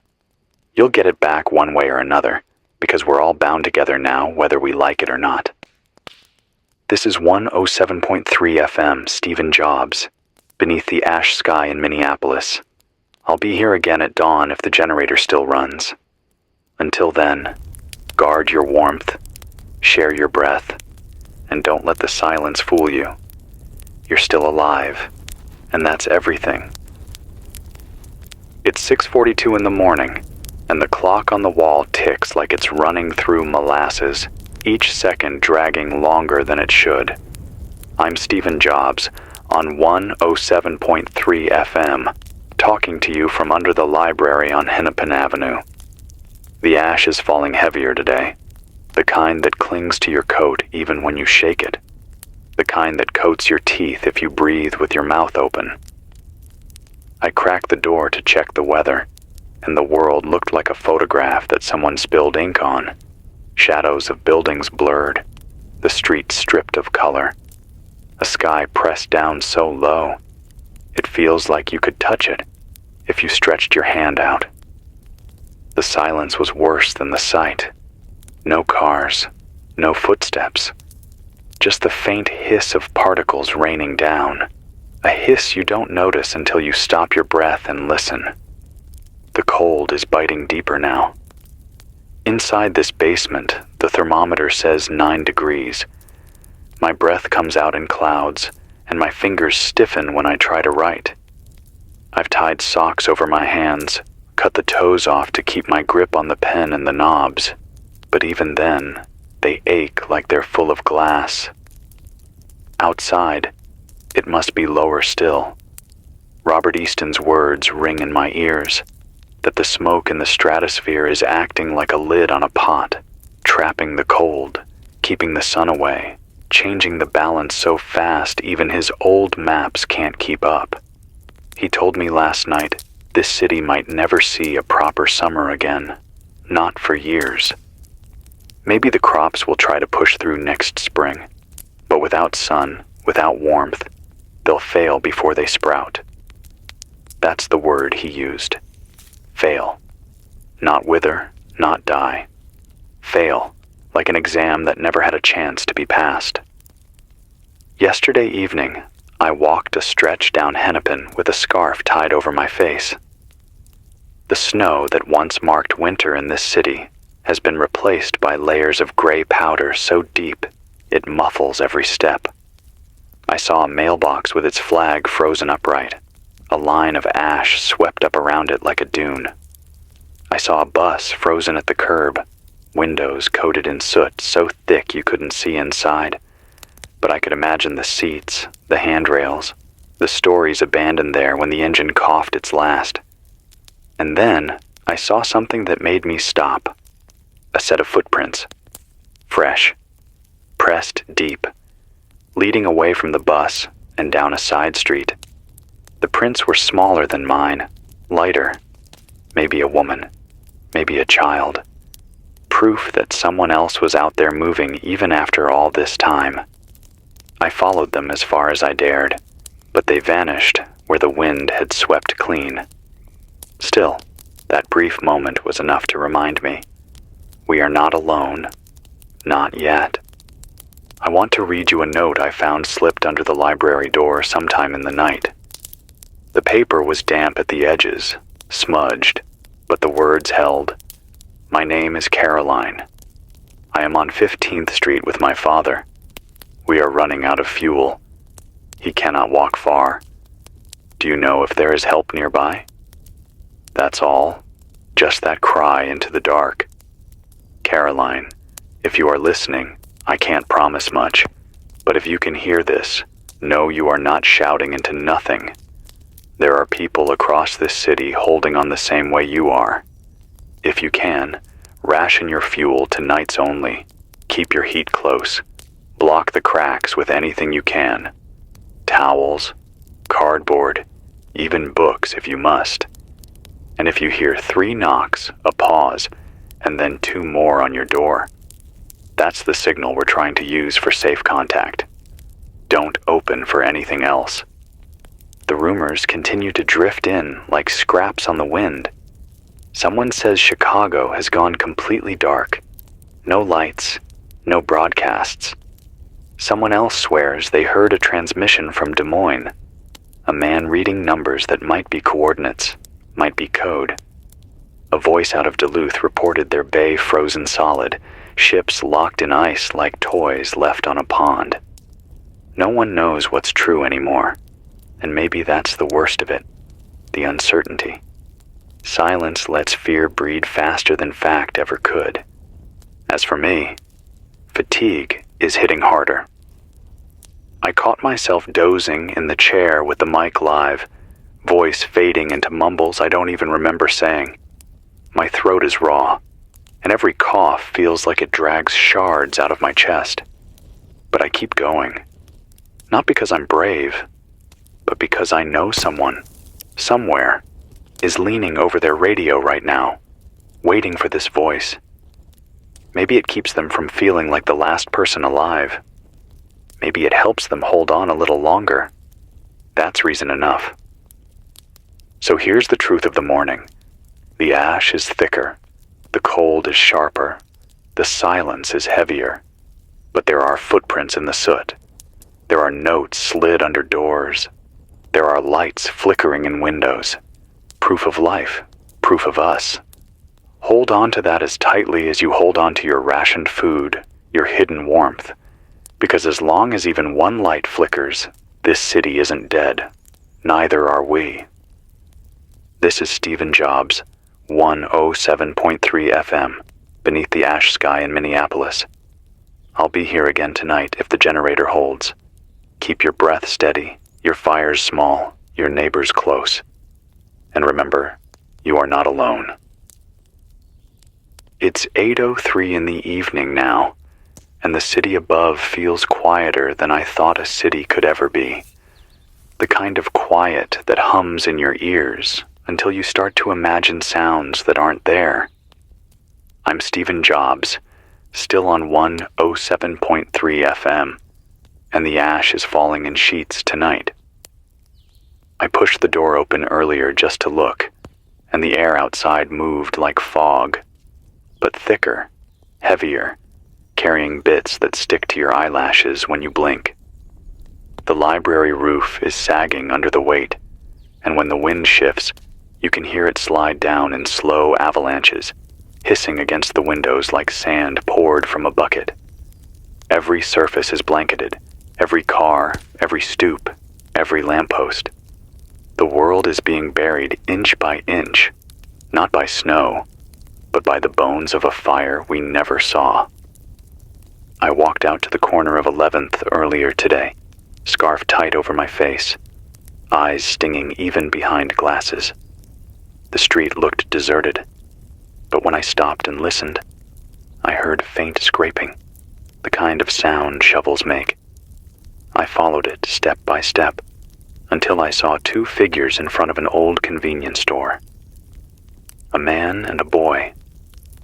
You'll get it back one way or another, because we're all bound together now whether we like it or not. This is 107.3 FM Stephen Jobs, beneath the ash sky in Minneapolis. I'll be here again at dawn if the generator still runs. Until then, guard your warmth, share your breath, and don't let the silence fool you. You're still alive, and that's everything. It's 6:42 in the morning, and the clock on the wall ticks like it's running through molasses, each second dragging longer than it should. I'm Stephen Jobs on 107.3 FM, talking to you from under the library on Hennepin Avenue. The ash is falling heavier today, the kind that clings to your coat even when you shake it, the kind that coats your teeth if you breathe with your mouth open. I cracked the door to check the weather, and the world looked like a photograph that someone spilled ink on. Shadows of buildings blurred, the streets stripped of color, a sky pressed down so low, it feels like you could touch it if you stretched your hand out. The silence was worse than the sight. No cars, no footsteps, just the faint hiss of particles raining down, a hiss you don't notice until you stop your breath and listen. The cold is biting deeper now. Inside this basement, the thermometer says 9 degrees. My breath comes out in clouds, and my fingers stiffen when I try to write. I've tied socks over my hands, cut the toes off to keep my grip on the pen and the knobs, but even then, they ache like they're full of glass. Outside, it must be lower still. Robert Easton's words ring in my ears, that the smoke in the stratosphere is acting like a lid on a pot, trapping the cold, keeping the sun away, changing the balance so fast even his old maps can't keep up. He told me last night this city might never see a proper summer again, not for years. Maybe the crops will try to push through next spring, but without sun, without warmth, they'll fail before they sprout. That's the word he used. Fail. Not wither, not die. Fail, like an exam that never had a chance to be passed. Yesterday evening, I walked a stretch down Hennepin with a scarf tied over my face. The snow that once marked winter in this city has been replaced by layers of gray powder so deep it muffles every step. I saw a mailbox with its flag frozen upright, a line of ash swept up around it like a dune. I saw a bus frozen at the curb, windows coated in soot so thick you couldn't see inside, but I could imagine the seats, the handrails, the stories abandoned there when the engine coughed its last. And then I saw something that made me stop. A set of footprints. Fresh. Pressed deep. Leading away from the bus and down a side street. The prints were smaller than mine, lighter. Maybe a woman. Maybe a child. Proof that someone else was out there moving even after all this time. I followed them as far as I dared, but they vanished where the wind had swept clean. Still, that brief moment was enough to remind me. We are not alone. Not yet. I want to read you a note I found slipped under the library door sometime in the night. The paper was damp at the edges, smudged, but the words held. My name is Caroline. I am on 15th Street with my father. We are running out of fuel. He cannot walk far. Do you know if there is help nearby? That's all. Just that cry into the dark. Caroline, if you are listening, I can't promise much, but if you can hear this, know you are not shouting into nothing. There are people across this city holding on the same way you are. If you can, ration your fuel to nights only. Keep your heat close. Block the cracks with anything you can. Towels, cardboard, even books if you must. And if you hear 3 knocks, a pause, and then 2 more on your door, that's the signal we're trying to use for safe contact. Don't open for anything else. The rumors continue to drift in like scraps on the wind. Someone says Chicago has gone completely dark. No lights, no broadcasts. Someone else swears they heard a transmission from Des Moines. A man reading numbers that might be coordinates, might be code. A voice out of Duluth reported their bay frozen solid, ships locked in ice like toys left on a pond. No one knows what's true anymore, and maybe that's the worst of it, the uncertainty. Silence lets fear breed faster than fact ever could. As for me, fatigue is hitting harder. I caught myself dozing in the chair with the mic live, voice fading into mumbles I don't even remember saying. My throat is raw, and every cough feels like it drags shards out of my chest. But I keep going. Not because I'm brave, but because I know someone, somewhere, is leaning over their radio right now, waiting for this voice. Maybe it keeps them from feeling like the last person alive. Maybe it helps them hold on a little longer. That's reason enough. So here's the truth of the morning. The ash is thicker, the cold is sharper, the silence is heavier, but there are footprints in the soot. There are notes slid under doors. There are lights flickering in windows. Proof of life, proof of us. Hold on to that as tightly as you hold on to your rationed food, your hidden warmth, because as long as even one light flickers, this city isn't dead. Neither are we. This is Stephen Jobs, 107.3 FM, beneath the ash sky in Minneapolis. I'll be here again tonight if the generator holds. Keep your breath steady, your fires small, your neighbors close. And remember, you are not alone. It's 8:03 in the evening now, and the city above feels quieter than I thought a city could ever be. The kind of quiet that hums in your ears until you start to imagine sounds that aren't there. I'm Stephen Jobs, still on 107.3 FM, and the ash is falling in sheets tonight. I pushed the door open earlier just to look, and the air outside moved like fog, but thicker, heavier, carrying bits that stick to your eyelashes when you blink. The library roof is sagging under the weight, and when the wind shifts, you can hear it slide down in slow avalanches, hissing against the windows like sand poured from a bucket. Every surface is blanketed, every car, every stoop, every lamppost. The world is being buried inch by inch, not by snow, but by the bones of a fire we never saw. I walked out to the corner of 11th earlier today, scarf tight over my face, eyes stinging even behind glasses. The street looked deserted, but when I stopped and listened, I heard faint scraping, the kind of sound shovels make. I followed it step by step until I saw two figures in front of an old convenience store. A man and a boy,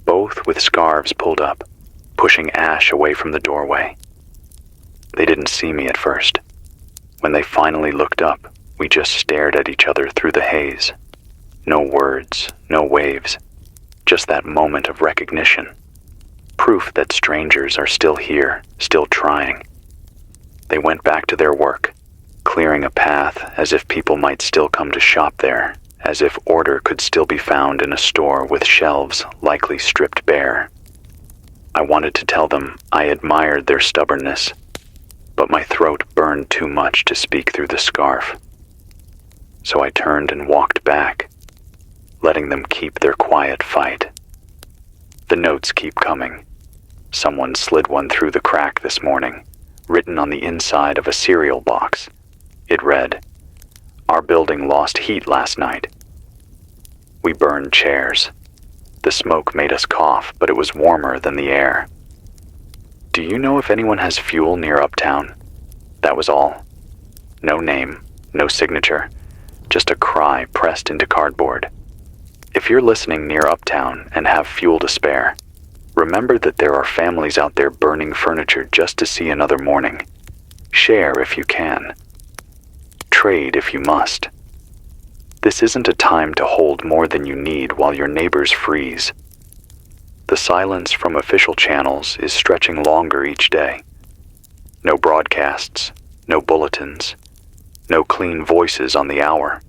both with scarves pulled up, pushing ash away from the doorway. They didn't see me at first. When they finally looked up, we just stared at each other through the haze. No words, no waves, just that moment of recognition. Proof that strangers are still here, still trying. They went back to their work, clearing a path as if people might still come to shop there, as if order could still be found in a store with shelves likely stripped bare. I wanted to tell them I admired their stubbornness, but my throat burned too much to speak through the scarf. So I turned and walked back, letting them keep their quiet fight. The notes keep coming. Someone slid one through the crack this morning, written on the inside of a cereal box. It read, "Our building lost heat last night." We burned chairs. The smoke made us cough, but it was warmer than the air. "Do you know if anyone has fuel near Uptown?" That was all. No name, no signature, just a cry pressed into cardboard. If you're listening near Uptown and have fuel to spare, remember that there are families out there burning furniture just to see another morning. Share if you can. Trade if you must. This isn't a time to hold more than you need while your neighbors freeze. The silence from official channels is stretching longer each day. No broadcasts, no bulletins, no clean voices on the hour.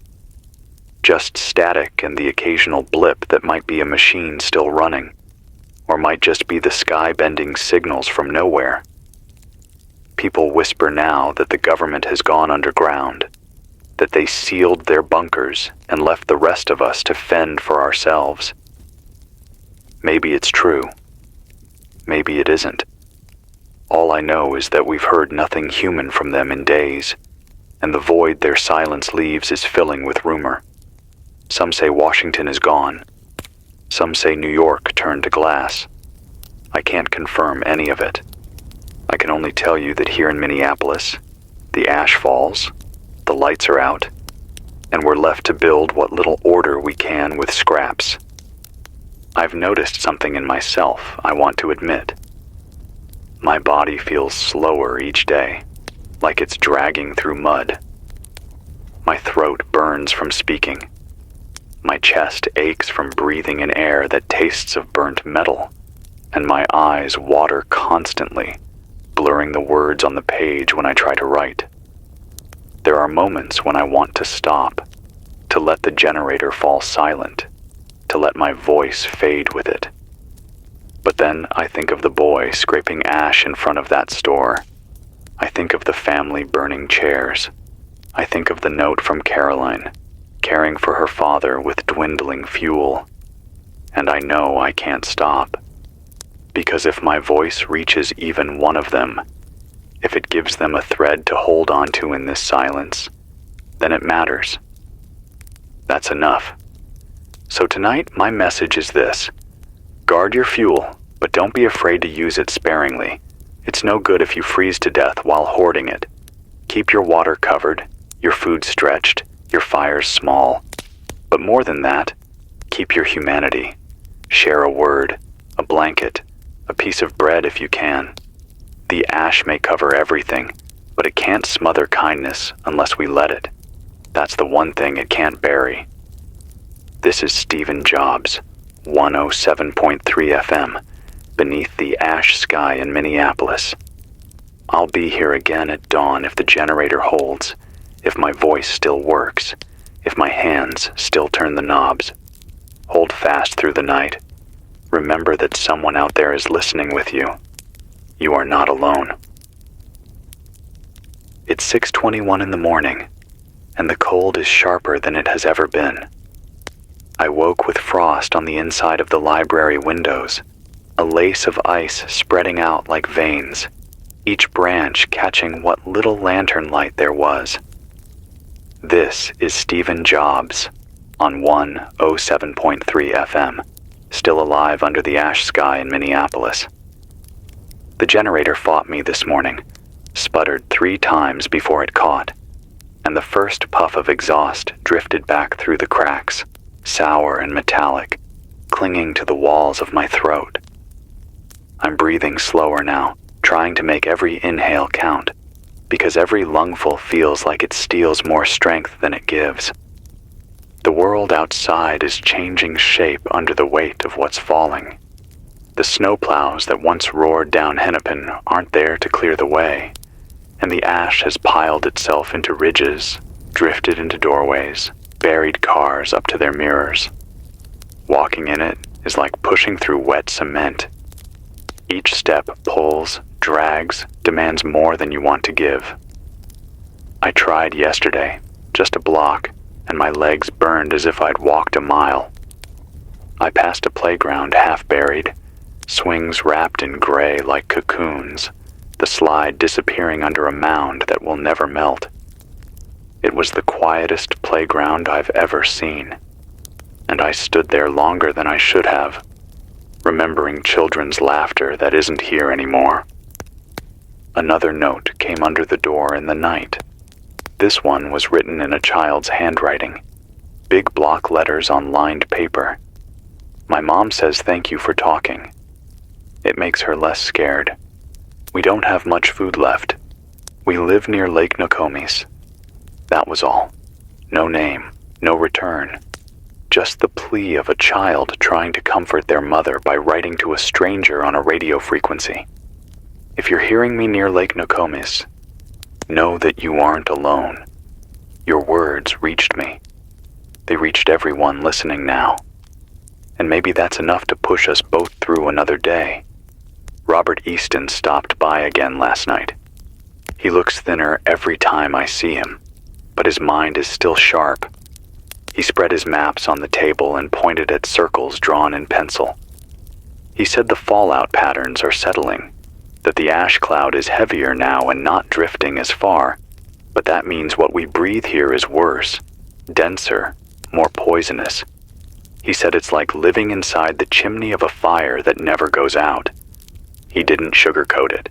Just static and the occasional blip that might be a machine still running, or might just be the sky-bending signals from nowhere. People whisper now that the government has gone underground, that they sealed their bunkers and left the rest of us to fend for ourselves. Maybe it's true. Maybe it isn't. All I know is that we've heard nothing human from them in days, and the void their silence leaves is filling with rumor. Some say Washington is gone. Some say New York turned to glass. I can't confirm any of it. I can only tell you that here in Minneapolis, the ash falls, the lights are out, and we're left to build what little order we can with scraps. I've noticed something in myself I want to admit. My body feels slower each day, like it's dragging through mud. My throat burns from speaking. My chest aches from breathing in air that tastes of burnt metal, and my eyes water constantly, blurring the words on the page when I try to write. There are moments when I want to stop, to let the generator fall silent, to let my voice fade with it. But then I think of the boy scraping ash in front of that store. I think of the family burning chairs. I think of the note from Caroline, caring for her father with dwindling fuel. And I know I can't stop. Because if my voice reaches even one of them, if it gives them a thread to hold on to in this silence, then it matters. That's enough. So tonight, my message is this. Guard your fuel, but don't be afraid to use it sparingly. It's no good if you freeze to death while hoarding it. Keep your water covered, your food stretched, your fires small. But more than that, keep your humanity. Share a word, a blanket, a piece of bread if you can. The ash may cover everything, but it can't smother kindness unless we let it. That's the one thing it can't bury. This is Stephen Jobs, 107.3 FM, beneath the ash sky in Minneapolis. I'll be here again at dawn if the generator holds, if my voice still works, if my hands still turn the knobs. Hold fast through the night. Remember that someone out there is listening with you. You are not alone. It's 6:21 in the morning, and the cold is sharper than it has ever been. I woke with frost on the inside of the library windows, a lace of ice spreading out like veins, each branch catching what little lantern light there was. This is Stephen Jobs on 107.3 FM, still alive under the ash sky in Minneapolis. The generator fought me this morning, sputtered 3 times before it caught, and the first puff of exhaust drifted back through the cracks, sour and metallic, clinging to the walls of my throat. I'm breathing slower now, trying to make every inhale count, because every lungful feels like it steals more strength than it gives. The world outside is changing shape under the weight of what's falling. The snowplows that once roared down Hennepin aren't there to clear the way, and the ash has piled itself into ridges, drifted into doorways, buried cars up to their mirrors. Walking in it is like pushing through wet cement. Each step pulls, drags, demands more than you want to give. I tried yesterday, just a block, and my legs burned as if I'd walked a mile. I passed a playground half buried, swings wrapped in gray like cocoons, the slide disappearing under a mound that will never melt. It was the quietest playground I've ever seen, and I stood there longer than I should have, remembering children's laughter that isn't here anymore. Another note came under the door in the night. This one was written in a child's handwriting, big block letters on lined paper. My mom says thank you for talking. It makes her less scared. We don't have much food left. We live near Lake Nokomis. That was all. No name, no return. Just the plea of a child trying to comfort their mother by writing to a stranger on a radio frequency. If you're hearing me near Lake Nokomis, know that you aren't alone. Your words reached me. They reached everyone listening now. And maybe that's enough to push us both through another day. Robert Easton stopped by again last night. He looks thinner every time I see him, but his mind is still sharp. He spread his maps on the table and pointed at circles drawn in pencil. He said the fallout patterns are settling, that the ash cloud is heavier now and not drifting as far, but that means what we breathe here is worse, denser, more poisonous. He said it's like living inside the chimney of a fire that never goes out. He didn't sugarcoat it.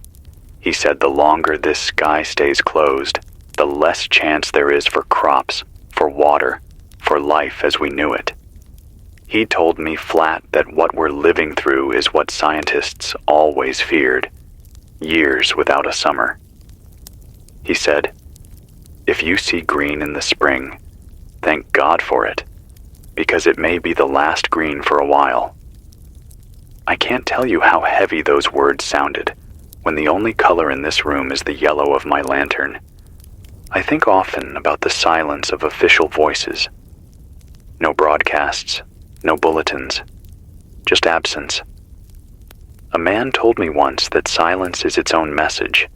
He said the longer this sky stays closed, the less chance there is for crops, for water, for life as we knew it. He told me flat that what we're living through is what scientists always feared, years without a summer. He said, if you see green in the spring, thank God for it, because it may be the last green for a while. I can't tell you how heavy those words sounded when the only color in this room is the yellow of my lantern. I think often about the silence of official voices. No broadcasts, no bulletins, just absence. A man told me once that silence is its own message.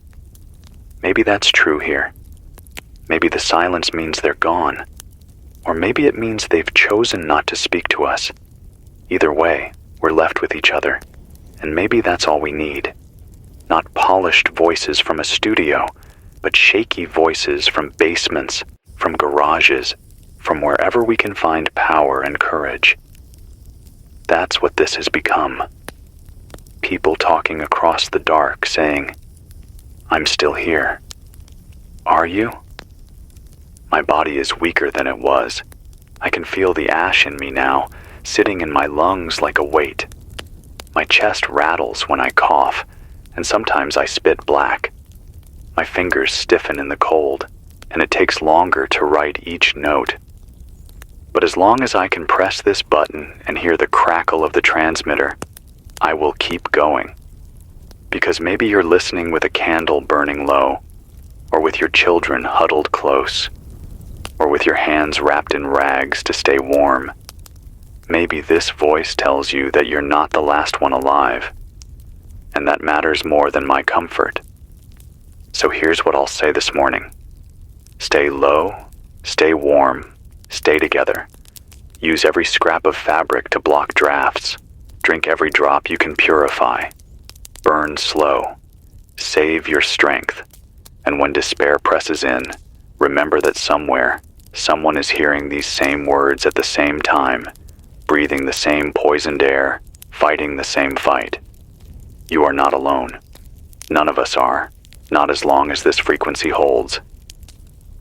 Maybe that's true here. Maybe the silence means they're gone, or maybe it means they've chosen not to speak to us. Either way, we're left with each other, and maybe that's all we need. Not polished voices from a studio, but shaky voices from basements, from garages, from wherever we can find power and courage. That's what this has become. People talking across the dark saying, "I'm still here." Are you? My body is weaker than it was. I can feel the ash in me now, sitting in my lungs like a weight. My chest rattles when I cough, and sometimes I spit black. My fingers stiffen in the cold, and it takes longer to write each note. But as long as I can press this button and hear the crackle of the transmitter, I will keep going. Because maybe you're listening with a candle burning low, or with your children huddled close, or with your hands wrapped in rags to stay warm. Maybe this voice tells you that you're not the last one alive, and that matters more than my comfort. So here's what I'll say this morning. Stay low, stay warm, stay together. Use every scrap of fabric to block drafts. Drink every drop you can purify. Burn slow. Save your strength. And when despair presses in, remember that somewhere, someone is hearing these same words at the same time, breathing the same poisoned air, fighting the same fight. You are not alone. None of us are, not as long as this frequency holds.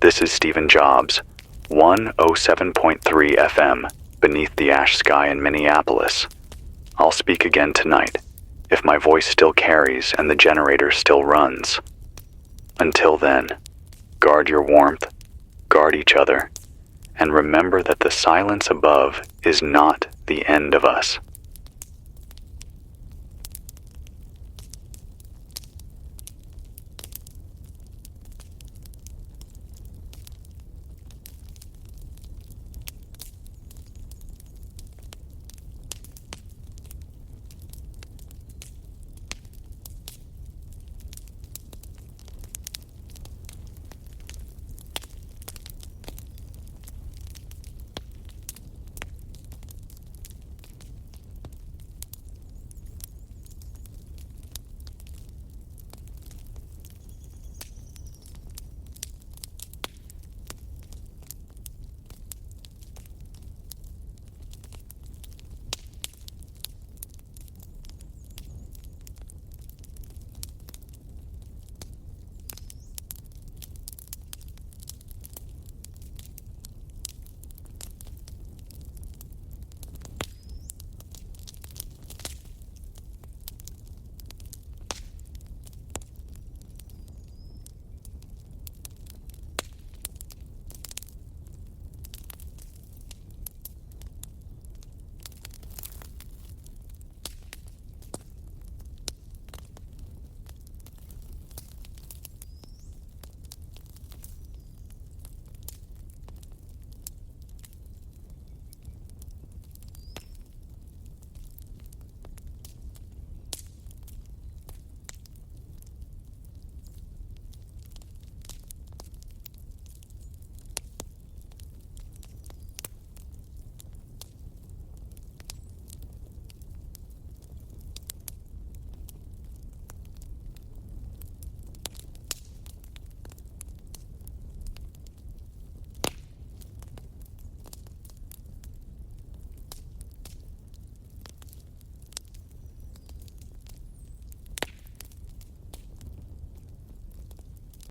This is Stephen Jobs, 107.3 FM, beneath the ash sky in Minneapolis. I'll speak again tonight, if my voice still carries and the generator still runs. Until then, guard your warmth, guard each other, and remember that the silence above is not the end of us.